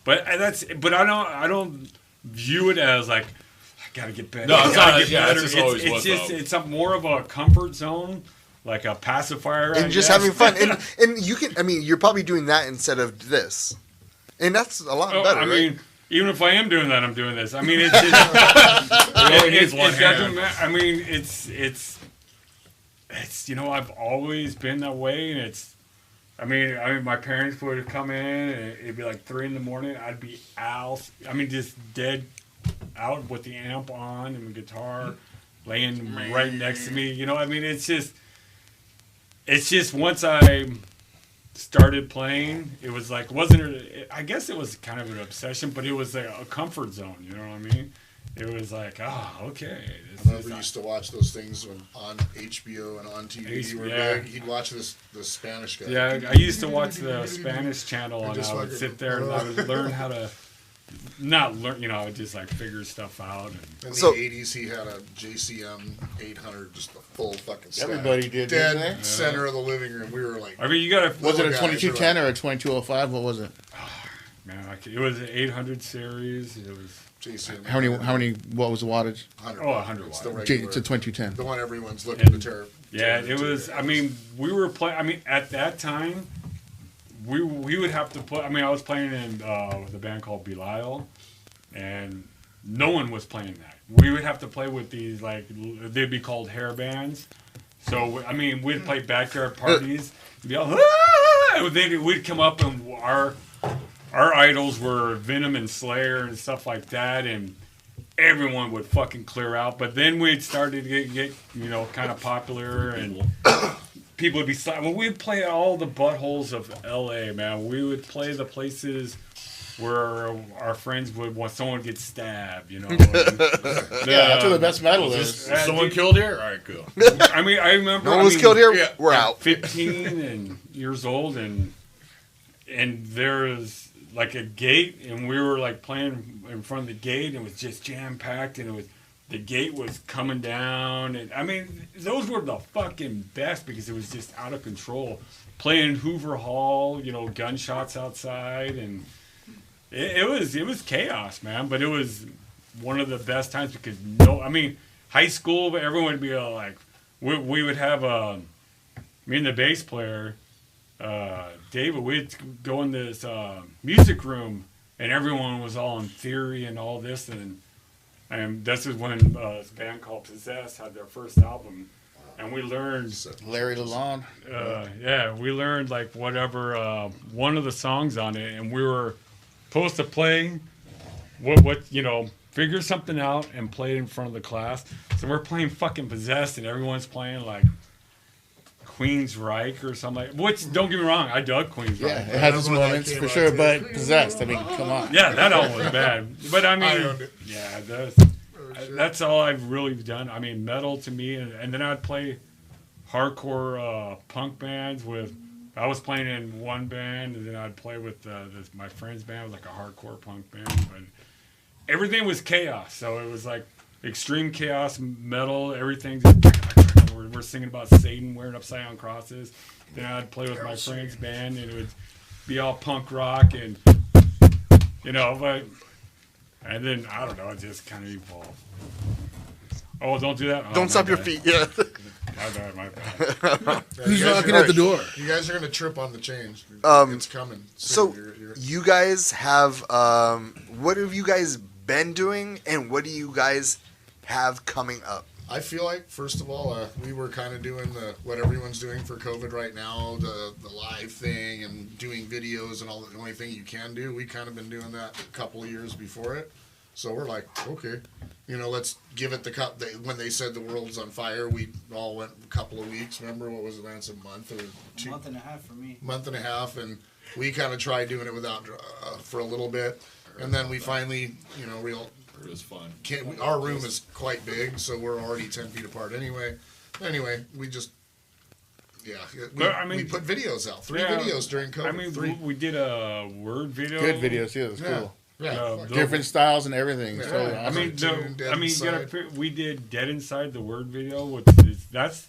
but I don't view it as like. Gotta get better. No, it's not. Yeah, it's a more of a comfort zone, like a pacifier, and just having fun. And you can. I mean, you're probably doing that instead of this, and that's a lot better. I mean, even if I am doing that, I'm doing this. I mean, it's just, I mean, it's I've always been that way, and it's. I mean, my parents would come in, and it'd be like 3 a.m. I'd be out. I mean, just dead. Out with the amp on and the guitar laying right next to me. I mean, it's just once I started playing, it was like, I guess it was kind of an obsession, but it was like a comfort zone. You know what I mean? It was like, okay. I remember we used to watch those things on HBO and on TV. He'd watch the Spanish guy. Yeah, I used to watch the Spanish channel, and I would sit there and I would learn how to not learn, just like figure stuff out. In the So- 80s, he had a JCM 800, just a full fucking stack. Everybody did, Dead didn't they? center of the living room. We were like, I mean, you gotta. Was it a guys are 2210 or a 2205? What was it? Man, it was an 800 series. It was JCM. How many, what was the wattage? 100. 100 It's the watt. regular, It's a 2210. the one everyone's looking to tear. Yeah, tear it into. was. I mean, we were playing. I mean, at that time, we would have to play. I mean, I was playing in with a band called Belial, and no one was playing that. We would have to play with these like they'd be called hair bands. So I mean, we'd play backyard parties. Be all, ah! We'd come up and our idols were Venom and Slayer and stuff like that, and everyone would fucking clear out. But then we'd started to get kind of popular, and people would be well, we'd play all the buttholes of LA, man. We would play the places where our friends would want someone to get stabbed, Yeah, that's where the best metal is. Someone killed here? All right, cool. I mean, I remember No one was killed here. yeah. We're out. 15 and years old, and there was like a gate, and we were like playing in front of the gate, and it was just jam packed, and the gate was coming down, and I mean those were the fucking best because it was just out of control. Playing Hoover Hall, gunshots outside, and it was chaos, man. But it was one of the best times because high school, everyone would be like, we would have me and the bass player. David, we'd go in this music room, and everyone was all in theory and all this, and this is when this band called Possess had their first album, and we learned Larry Lalonde. we learned like whatever one of the songs on it, and we were supposed to play what figure something out and play it in front of the class. So we're playing fucking Possessed, and everyone's playing like Queen's Reich or something like. Which, don't get me wrong, I dug Queen's Yeah, Reich. it has its moments for sure, but Possessed, I mean, come on. Yeah, that album was bad. But I mean, I owned it. yeah, that's all I've really done. I mean, metal to me, and then I'd play hardcore punk bands with. I was playing in one band, and then I'd play with my friend's band, was like a hardcore punk band. But everything was chaos, so it was like extreme chaos metal. Everything just we're singing about Satan wearing upside down crosses. Then I'd play with my friend's band, and it would be all punk rock, and but and then I don't know, it just kind of evolved. Oh, don't do that. Oh, Don't stop your bad. feet. Yeah. My bad. Who's knocking at the door? You guys are gonna trip on the change. It's coming. So You're- you guys have what have you guys been doing, and what do you guys have coming up? I feel like, first of all, we were kind of doing what everyone's doing for COVID right now, the live thing and doing videos and all the only thing you can do. We kind of been doing that a couple of years before it. So we're like, okay, let's give it the cup. When they said the world's on fire, we all went a couple of weeks. Remember, what was it, Lance, a month or two? Month and a half for me. Month and a half, and we kind of tried doing it without for a little bit. And then we finally, It was fun. our room is quite big, so we're already 10 feet apart anyway. Anyway, we just, we put videos out. 3 videos during COVID. I mean, we did a word video. Good videos, yeah, that's cool. Yeah. Different styles and everything. It's totally Yeah. awesome. We did Dead Inside, the word video, which that's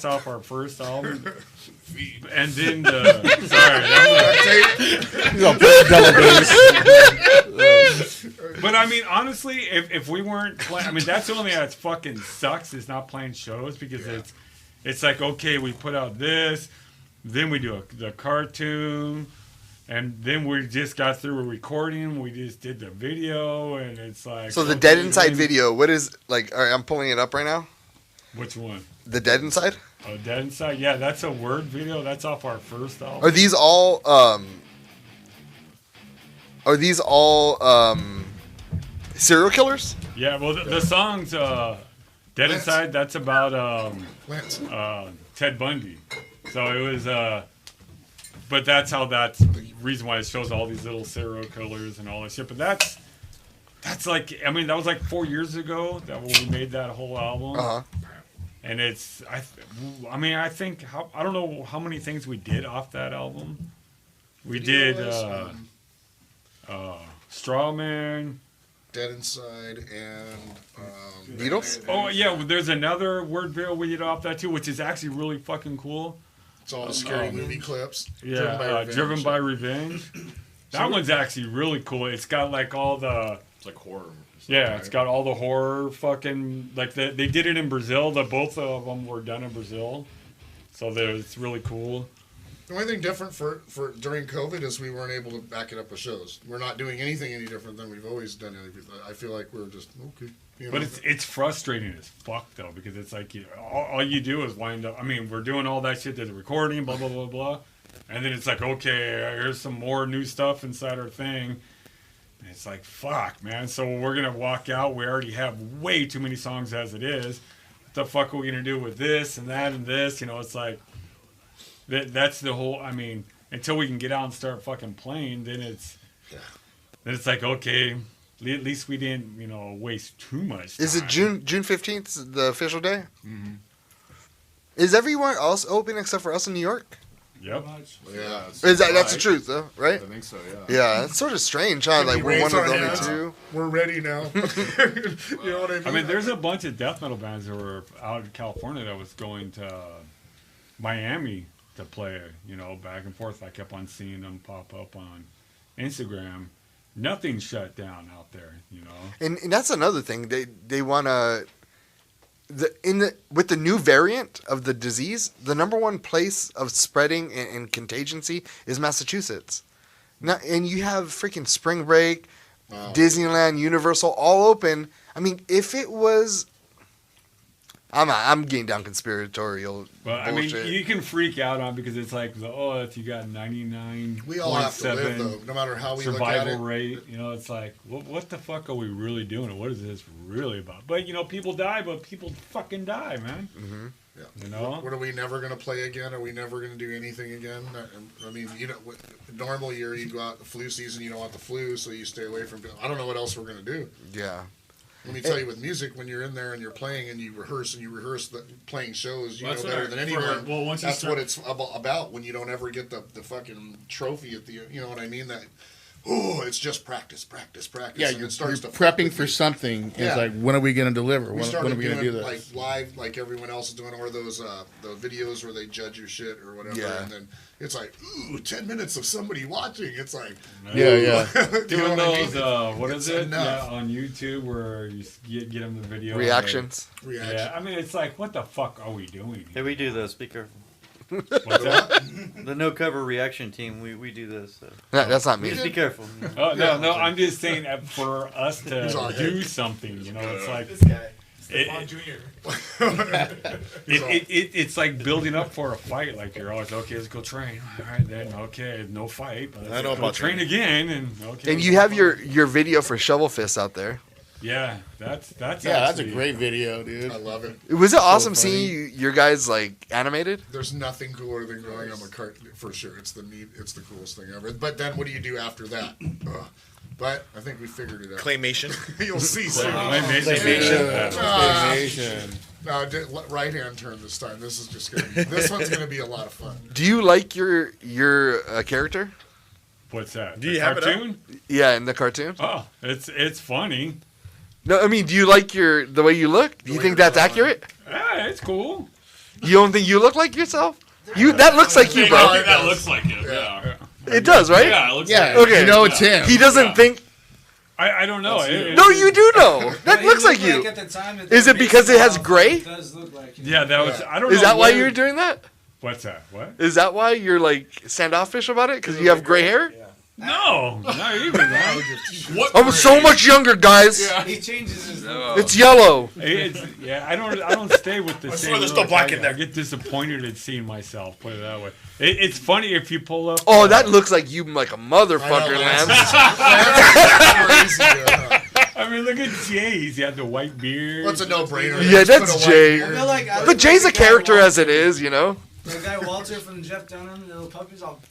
off our first album. And then He's all double bass. but I mean, honestly, if we weren't playing, that's the only thing that fucking sucks is not playing shows because it's like, okay, we put out this, then we do the cartoon, and then we just got through a recording. We just did the video, and it's like. So the Dead Inside video, what is like? All right, I'm pulling it up right now. Which one? The Dead Inside. Oh, Dead Inside. Yeah, that's a word video. That's off our first album. Are these all? Serial killers? Yeah. Well, the songs "Dead Inside." That's about Ted Bundy. So it was. But that's the reason why it shows all these little serial killers and all this shit. But that's like, that was like 4 years ago that when we made that whole album. Uh-huh. And it's, I think, I don't know how many things we did off that album. We did, Strawman. Dead Inside and Needles? Oh yeah, well, there's another word video we did off that too, which is actually really fucking cool. It's all the scary movie clips. Yeah, Driven by Revenge. That one's actually really cool. It's got like all the. It's like horror. Yeah, it's got all the horror fucking like they did it in Brazil. Both of them were done in Brazil, so it's really cool. The only thing different for during COVID is we weren't able to back it up with shows. We're not doing anything any different than we've always done. I feel like we're just okay. But it's frustrating as fuck though, because it's like all you do is wind up. I mean, we're doing all that shit to the recording, blah blah blah blah, and then it's like, okay, here's some more new stuff inside our thing. And it's like, fuck, man. So we're gonna walk out. We already have way too many songs as it is. What the fuck are we gonna do with this and that and this? You know, it's like. That's the whole. I mean, until we can get out and start fucking playing, then it's like, okay, at least we didn't, waste too much time. Is it June 15th, the official day? Mm-hmm. Is everyone else open except for us in New York? Yep. Yeah. That's the truth, though, right? I think so. Yeah. Yeah, it's sort of strange, huh? Like we're one of the only two. We're ready now. You know what I mean? I mean, there's a bunch of death metal bands that were out in California that was going to Miami to play, back and forth. I kept on seeing them pop up on Instagram. Nothing shut down out there, And that's another thing. They want to with the new variant of the disease, the number one place of spreading and contagioncy is Massachusetts. Now, and you have freaking Spring Break, Disneyland, Universal all open. I mean, if it was I'm getting down conspiratorial bullshit. I mean, you can freak out on because it's like, if you got 99.7 we all have to live, though, no matter how we look at it. Survival rate, it's like, what the fuck are we really doing? What is this really about? But, people die, but people fucking die, man. Mm-hmm. Yeah. What are we never going to play again? Are we never going to do anything again? I mean, normal year, you go out the flu season, you don't want the flu, so you stay away from it. I don't know what else we're going to do. Yeah. Let me tell you, with music, when you're in there and you're playing and you rehearse playing shows, you know better than anyone. That's what it's about when you don't ever get the fucking trophy at the, you know what I mean? That, it's just practice. Yeah, you're prepping for something. It's like, when are we going to deliver? When are we going to do this? Like live, like everyone else is doing, or those the videos where they judge your shit or whatever, and then it's like, 10 minutes of somebody watching. It's like, yeah. Doing those, what is it? Yeah, on YouTube where you get them the video. Reactions. Yeah, I mean, it's like, what the fuck are we doing? Hey, we do this. Be careful. What's that? The no cover reaction team, we do this. So. That's not me. Just be careful. Oh, no, I'm just saying that for us to do something, it's like This guy. Stefan Jr. It's like building up for a fight. Like you're always, okay, let's go train. All right, then, okay, no fight. But I know go about train again. And you have your video for Shovel Fist out there. Yeah, that's a great video, dude. I love it. Was it awesome seeing your guys like animated? There's nothing cooler than growing up a cart for sure. It's the coolest thing ever. But then what do you do after that? But I think we figured it out. Claymation. You'll see soon. Claymation. No, right hand turn this time. This one's gonna be a lot of fun. Do you like your character? What's that? Do you have cartoon? Yeah, in the cartoon. Oh, it's funny. No, I mean, do you like the way you look? Do you think that's accurate? Yeah, it's cool. You don't think you look like yourself? That looks like you, bro. That looks like it. Yeah. It does, right? Yeah, it looks Yeah, like okay. It's him. He doesn't think. I don't know. No, you do know. That looks like you. Is it because it has gray? It does look like him. Yeah, that was. I don't know. Is that why you're doing that? What's that? What? Is that why you're like standoffish about it? Because you have gray hair? No, not even that. What? I'm so much younger, guys. Yeah. He changes his look. It's yellow. I don't stay with the same. there's no black in there. I get disappointed at seeing myself. Put it that way. It's funny if you pull up. Oh, that looks like you like a motherfucker, Lance. I mean, look at Jay. He's got the white beard. What's a no-brainer? Yeah, that's Jay. I feel like But Jay's a character as it is, you know. The guy Walter from Jeff Dunham, the little puppy's all.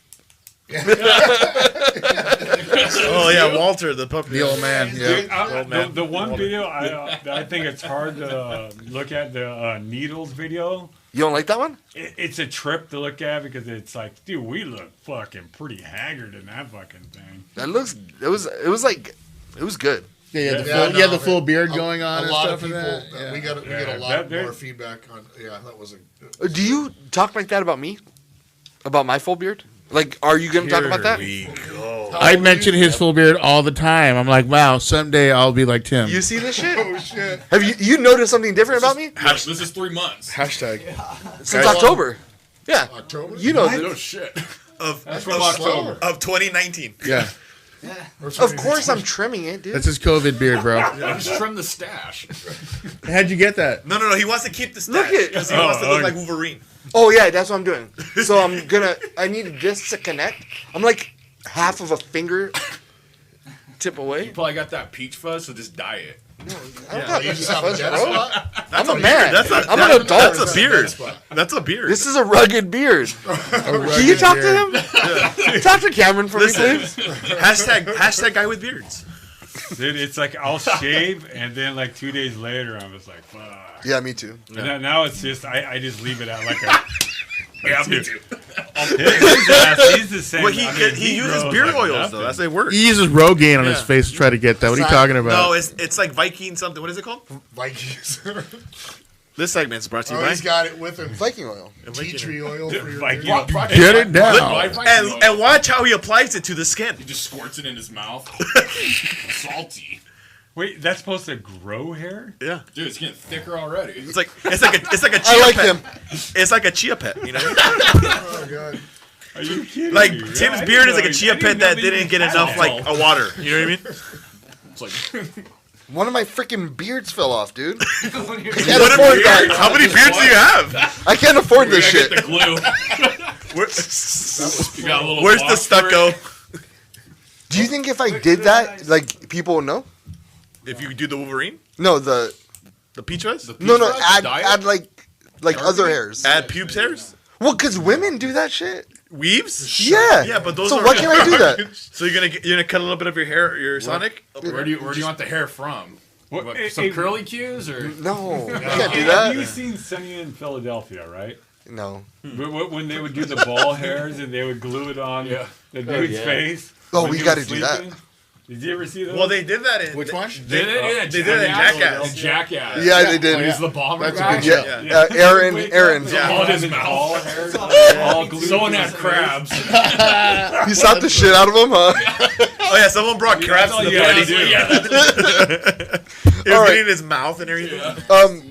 Oh yeah, Walter, the puppy, The old man. Yeah. The one video I think it's hard to look at the Needles video You don't like that one? It's a trip to look at because it's like, dude, we look fucking pretty haggard in that fucking thing. That looks. It was good. Yeah, the full beard going on. A lot of and people. stuff. Yeah. We get a lot more feedback on. Yeah, that was a. Do you talk like that about me? About my full beard? Like, are you going to talk about that? I mention his full beard all the time. I'm like, wow, someday I'll be like Tim. You see this shit? Oh shit! Have you noticed something different about me This is 3 months. Hashtag. since October? Yeah, October. you know. Oh shit. That's from October. Of 2019. Yeah. Of course, I'm trimming it, dude. That's his COVID beard, bro. Just trim the stash. How'd you get that? No. He wants to keep the stash. Look it. Because he wants to look like Wolverine. Oh yeah, that's what I'm doing. So I need this to connect. I'm like half of a finger tip away. You probably got that peach fuzz, so just dye it. I don't have You peach just have a fuzz, dead bro. spot. I'm a man. I'm an adult. That's a beard. That's a beard. This is a rugged beard. Can you talk to him? Talk to Cameron for me, please. Hashtag guy with beards. Dude, it's like I'll shave, and then like 2 days later, I'm just like, fuck. Yeah, me too. And now it's just, I just leave it at like a. Yeah, me too. His ass, he's the same. Well, I mean, he uses grows beard like oils nothing. though. That's how it works. He uses Rogaine on his Yeah. face to try to get that. What are you talking about? No, it's like Viking something. What is it called? Vikings. This segment's brought to you Oh, by. he's got it with him. Viking oil. Tea tree oil for your Viking beard. oil. Get it down. And watch how he applies it to the skin. He just squirts it in his mouth. Salty. Wait, that's supposed to grow hair? Yeah, Dude, it's getting thicker already. it's like a chia I like pet. him. It's like a chia pet, you know. Oh god. Are you kidding Like me? Tim's I beard didn't is like a know- chia I didn't pet that know didn't even get had enough that. like a water. You know what I mean? It's like One of my freaking beards fell off, dude. I can't What a afford beard. that. How many beards do you have? I can't afford this Get shit. the glue. You got a little Where's the box for it. stucco? Do you think if I did that, like people would know? If you do the Wolverine, No, the peach fuzz, no, fuzz? add Dye it? add like other hairs. add pubes hairs, Well, because women do that shit. weaves. Yeah. Yeah, but those So are. why can't I do that? So you're gonna cut a little bit of your hair, your Sonic. Where do you want the hair from? What- What, hey, some hey, curly cues or? No, I can't do Have you that. seen Sunny in Philadelphia, right? No. When they would do the ball hairs and they would glue it on Yeah. the dude's yeah. face. Oh, when we he gotta was do that. sleeping? Did you ever see those? Well, they did that in Which one? Did it? Yeah, They did it in Jackass. Jackass. Yeah, they did. He's the bomber That's a guy. good show. Yeah, Aaron. Yeah. All his ball mouth. hairs, all glued. Someone to had his crabs. You slapped the shit out of him, huh? Oh yeah, someone brought crabs to the Yeah, party. yeah. It was All right. getting in his mouth and everything.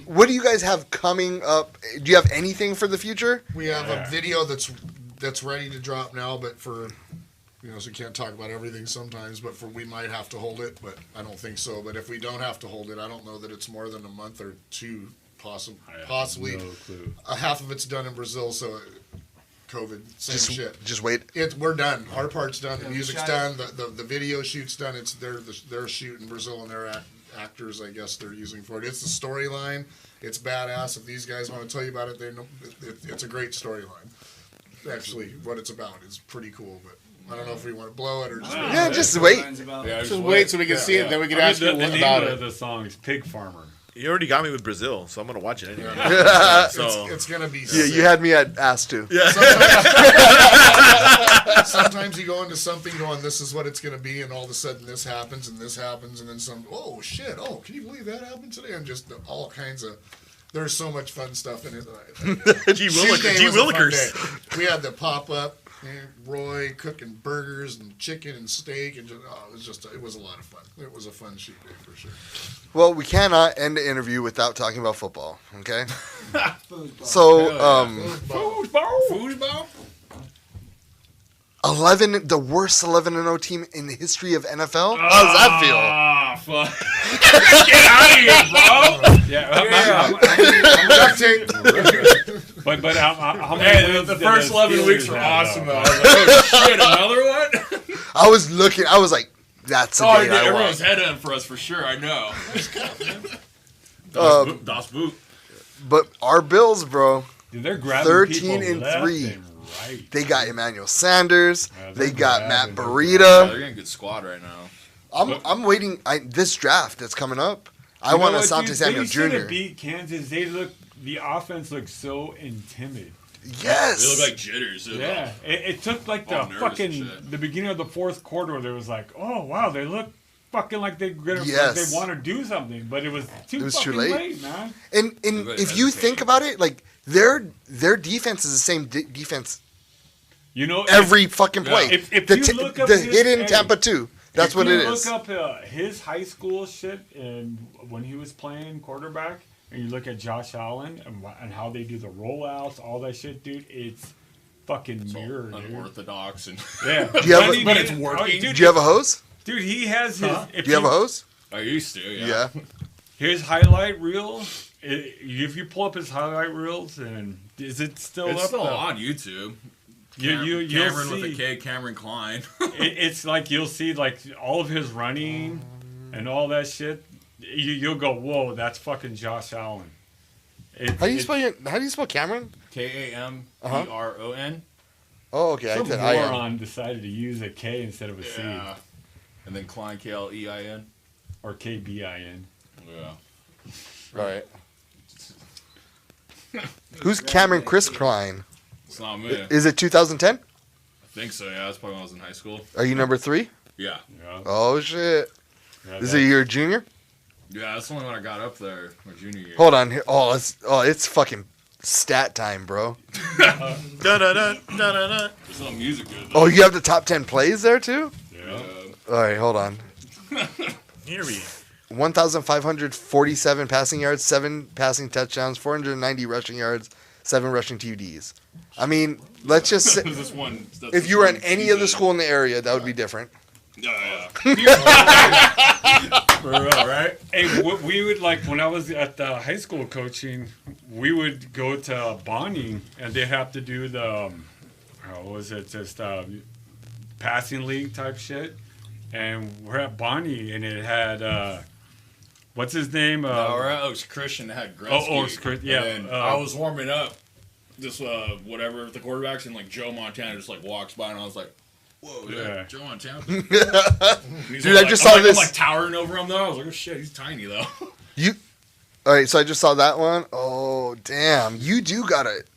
What do you guys have coming up? Do you have anything for the future? We have a video that's ready to drop now, but for so we can't talk about everything sometimes, but we might have to hold it, but I don't think so. But if we don't have to hold it, I don't know that it's more than a month or two, possibly. No clue. Half of it's done in Brazil, so COVID, same shit. Just wait. We're done. Our part's done. The Yeah, we music's shot done. The video shoot's done. It's their shoot in Brazil, and their actors, I guess, they're using for it. It's the storyline. It's badass. If these guys want to tell you about it, they know it's a great storyline. Actually, what it's about is pretty cool, but I don't know if we want to blow it or just. Yeah, just wait. Yeah, Just wait so we can see it, then we can ask you the name about of it. the song is Pig Farmer. You already got me with Brazil, so I'm gonna watch it anyway. So It's gonna be. Yeah, you had me at ass too. yeah. Sometimes you go into something going, this is what it's going to be, and all of a sudden this happens, and then some, oh shit, oh, can you believe that happened today? And just all kinds of, there's so much fun stuff in it. Gee Tuesday was a fun Willikers. day. We had the pop-up, Roy cooking burgers and chicken and steak, and it was a lot of fun. It was a fun shoot day for sure. Well, we cannot end the interview without talking about football. Okay. So, Foosball? 11, the worst 11-0 team in the history of NFL. How does that feel? Ah, fuck. Get out of here, bro. Yeah, Duct tape. but how many Hey, wins the did first the 11 weeks Steelers were have, awesome, though? though. I was like, oh, shit, another one? I was looking. I was like, that's a Oh, date I everyone's want. head in for us for sure, I know. Das Boot. But our Bills, bro, Dude, they're grabbing 13 people and left 3. and right. They got Emmanuel Sanders. Yeah, They they're got Matt grabbing, Yeah, Breida. they're getting a good squad right now. I'm waiting. This draft that's coming up. I You know want what, Asante dude? Samuel They should Jr. have beat Kansas. They look the offense looked so timid. Yes. They look like jitters. Yeah, it took like the fucking the beginning of the fourth quarter where there was like, oh wow, they look fucking like they like they want to do something, but it was too late, man. And if you think about it, like their defense is the same defense. You know, every fucking play. If you look up the hidden Tampa 2, that's what it is. Look up his high school shit and when he was playing quarterback, and you look at Josh Allen and how they do the rollouts, all that shit, dude. It's fucking mirror, unorthodox and but it's working. Do you have a hose? Dude, he has his. Do you have a hose? I used to. Yeah. His highlight reel. If you pull up his highlight reels, and is it still? It's up still though? on YouTube. Cameron with a K, Cameron Klein. It's like you'll see like all of his running and all that shit. You'll go, whoa, that's fucking Josh Allen. How do you spell Cameron? Kamron. Oh, okay. Some moron decided to use a K instead of a C. And then Klein, Klein. Or KBIN. Yeah. Right. Who's Cameron Chris Klein? It's not me. Is it 2010? I think so, yeah. That's probably when I was in high school. Are you number 3? Yeah. Oh, shit. Is it your junior? Yeah, that's the only one I got up there my junior year. Hold on. It's fucking stat time, bro. There's no music good, though. Oh, you have the top 10 plays there, too? Yeah. All right, hold on. Here we 1,547 passing yards, 7 passing touchdowns, 490 rushing yards, 7 rushing TDs. I mean, let's just say, if you were in any other school in the area, that would be different. Yeah. For real, right? Hey, we would like when I was at the high school coaching, we would go to Bonnie and they have to do the what was it, just passing league type shit, and we're at Bonnie and it had what's his name? It was Christian that had Gretzky. Yeah. And I was warming up, just whatever the quarterbacks, and like Joe Montana just like walks by and I was like, whoa, yeah, Joe Montana. Dude, I just saw this. I'm like towering over him though. I was like, oh shit, he's tiny though. All right, so I just saw that one. Oh, damn. You do got it.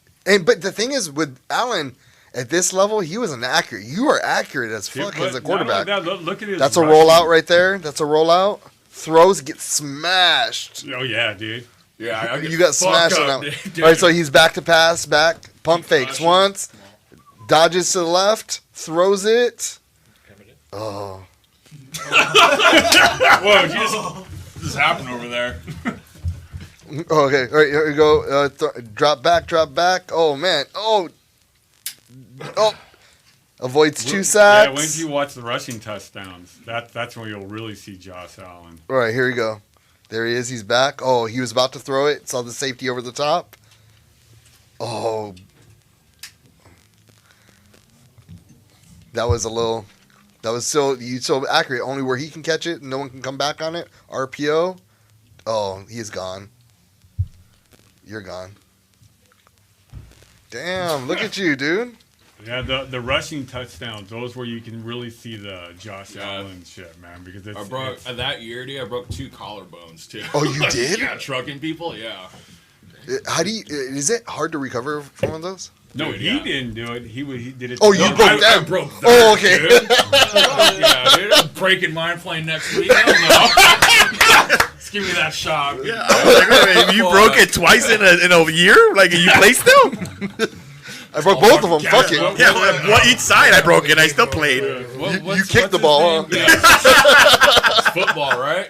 But the thing is, with Allen, at this level, he wasn't accurate. You are accurate as fuck as a quarterback. Look at his That's a rollout right there. That's a rollout. Throws get smashed. Oh, yeah, dude. Yeah, you got smashed on that. All right, so he's back to pass, back, pump fakes once, dodges to the left, throws it. Oh. Whoa, just happened over there. Okay, all right, here we go. Drop back. Oh, man. Oh. Avoids 2 sacks. Yeah, when you watch the rushing touchdowns, that's when you'll really see Josh Allen. All right, here we go. There he is. He's back. Oh, he was about to throw it. Saw the safety over the top. Oh. That was so accurate. Only where he can catch it, no one can come back on it. RPO. Oh, he's gone. You're gone. Damn, look at you, dude. Yeah, the rushing touchdowns, those where you can really see the Josh Allen shit, man. Because that year, dude, I broke 2 collarbones too. Oh, you did? Yeah, trucking people, yeah. How do you? Is it hard to recover from one of those? No, he didn't do it. He did it. Oh, you broke that? I broke that. Oh, okay. Yeah, dude, I'm breaking mine playing next week. I don't know. Just give me that shot. Yeah, I was like, wait, you broke it twice in a year? Like you played still? I broke both of them. Fuck it. Yeah, each side I broke it. I still played. You kicked the ball, huh? Yeah. It's football, right?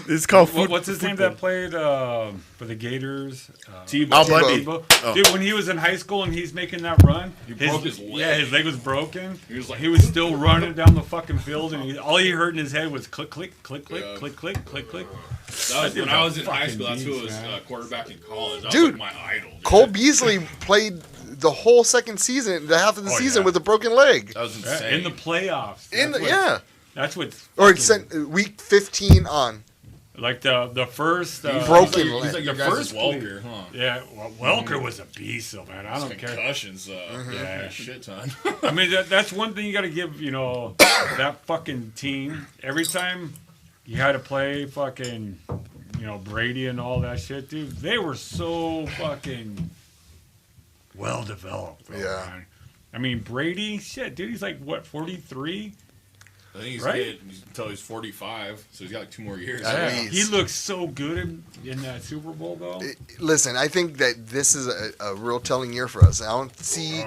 It's called football. What's his name that played for the Gators? Tebow. Dude, when he was in high school and he's making that run, he broke his leg. Yeah, his leg was broken. He was still running down the fucking field, and all he heard in his head was click, click, click, click, click, click, click, click. That was when I was in high school. That's who was quarterback in college. That Dude, was like my idol. Dude. Cole Beasley played the whole second season, the half of the season with a broken leg. That was insane. In the playoffs. That's what. Or it's week 15 on. Like the first broken leg. He's like your first Welker, huh? Yeah, Welker was a beast, though, man. I don't care. Concussions, yeah, shit ton. I mean, that's one thing you got to give, that fucking team. Every time you had to play fucking, Brady and all that shit, dude. They were so fucking well developed. Bro, Yeah. man. I mean, Brady, shit, dude, he's like, what, 43? I think he's Right? until he's 45, so he's got like 2 more years. At Yeah. least. He looks so good in that Super Bowl, though. Listen, I think that this is a real telling year for us. I don't see,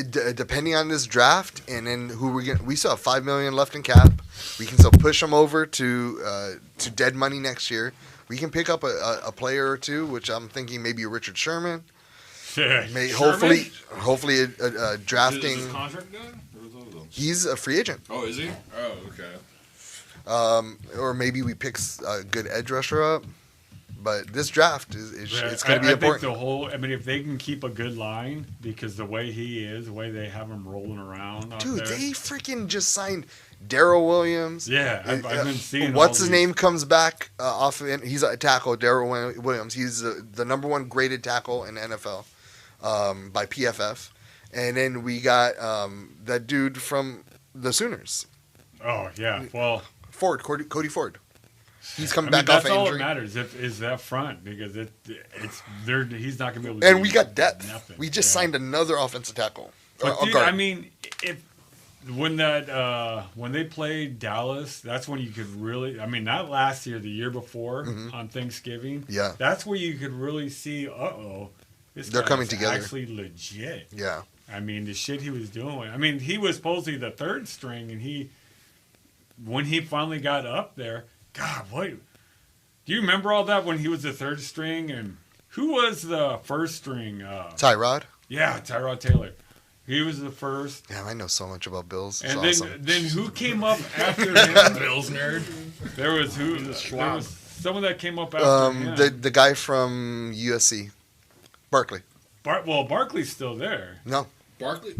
depending on this draft, and then who we still have $5 million left in cap. We can still push them over to dead money next year. We can pick up a player or two, which I'm thinking maybe a Richard Sherman. Yeah. Hopefully a drafting. Is his contract done? Or is that done? He's a free agent. Oh, is he? Oh, okay. Or maybe we pick a good edge rusher up. But this draft it's going to be I important. think if they can keep a good line, because the way he is, the way they have him rolling around out Dude, there. they freaking just signed Darryl Williams. Yeah, I've been seeing What's all his these- name comes back off of it. He's a tackle, Darryl Williams. He's the number 1 graded tackle in the NFL by PFF. And then we got that dude from the Sooners. Oh, yeah. Well, Cody Ford. He's coming I mean, back off that's all injury. that matters is that front, because he's not going to be able to And do we got depth. nothing. We just Yeah. signed another offensive tackle. But a dude, guard. I mean, when they played Dallas, that's when you could really. I mean, not last year, the year before on Thanksgiving. Yeah. That's where you could really see. This They're guy's coming together. Actually, legit. Yeah. I mean, the shit he was doing. I mean, he was supposedly the 3rd string, and when he finally got up there, God, what? Do you remember all that when he was the 3rd string? And who was the 1st string? Tyrod? Yeah, Tyrod Taylor. He was the first. Damn, I know so much about Bills. It's And awesome. then who came up after him? Bills nerd. There was someone that came up after him. the guy from USC, Barkley. Barkley's still there. No, Barkley.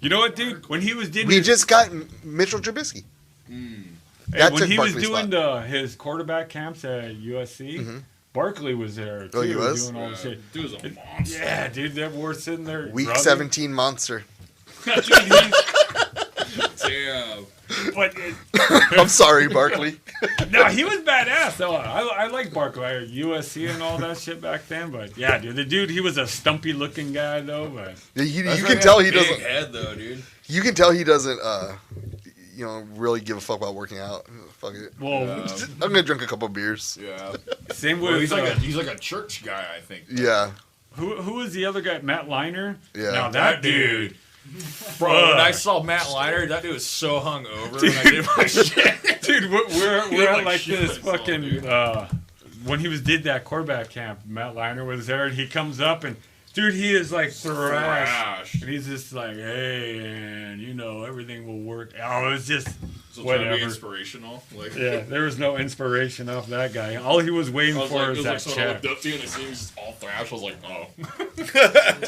You know what, dude? When he was doing we just got Mitchell Trubisky. when he was doing his quarterback camps at USC, Barkley was there too. Oh, he was? Doing all the shit. Dude was a monster. Yeah, dude, that we're sitting there. Week rubbing. 17 monster. Dude, he's- Damn. but I'm sorry, Barkley. no, he was badass though. I like Barkley, USC and all that shit back then. But yeah, dude, he was a stumpy looking guy though. But You can tell he Big doesn't. head though, dude. You can tell he doesn't. Really give a fuck about working out. Fuck it. well, I'm gonna drink a couple beers. Yeah. same with Well, he's like a church guy, I think. Yeah. who was the other guy? Matt Liner. Yeah. Now that dude. Bro, when I saw Matt Liner, that dude was so hungover when I did my shit. Dude, we're He at like like shit this himself, fucking dude. when he did that quarterback camp, Matt Liner was there, and he comes up and dude, he is like thrashed, and he's just like, hey, and everything will work. Oh, it was just So trying to be whatever. inspirational. Like, Yeah, there was no inspiration off that guy. All he was waiting I was for like, is it that was like someone I check. looked up to, and I seen him just all thrashed. I was like, oh.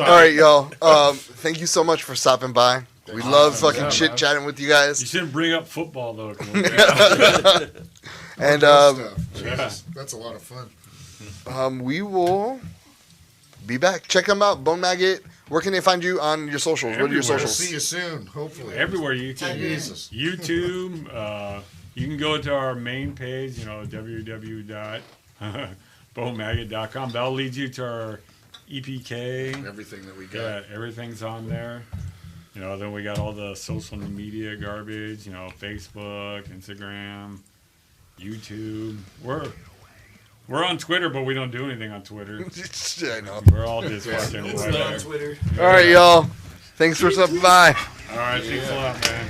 All right, y'all. Thank you so much for stopping by. We love fucking Yeah, chit man. chatting with you You guys. shouldn't bring up football though. And Jesus, that's a lot of fun. we will be back. Check them out, Bone Maggot. Where can they find you on your socials? What are your Everywhere. We'll socials? see you soon, hopefully. Everywhere you can. Jesus. YouTube. You can go to our main page, www.bonemaggot.com. That'll lead you to our EPK. Everything that we got. Yeah, everything's on there. Then we got all the social media garbage, Facebook, Instagram, YouTube. We're on Twitter, but we don't do anything on Twitter. I know. We're all just fucking It's whatever. not on Twitter. All right, y'all. Thanks for stopping by. All right, thanks a lot, man.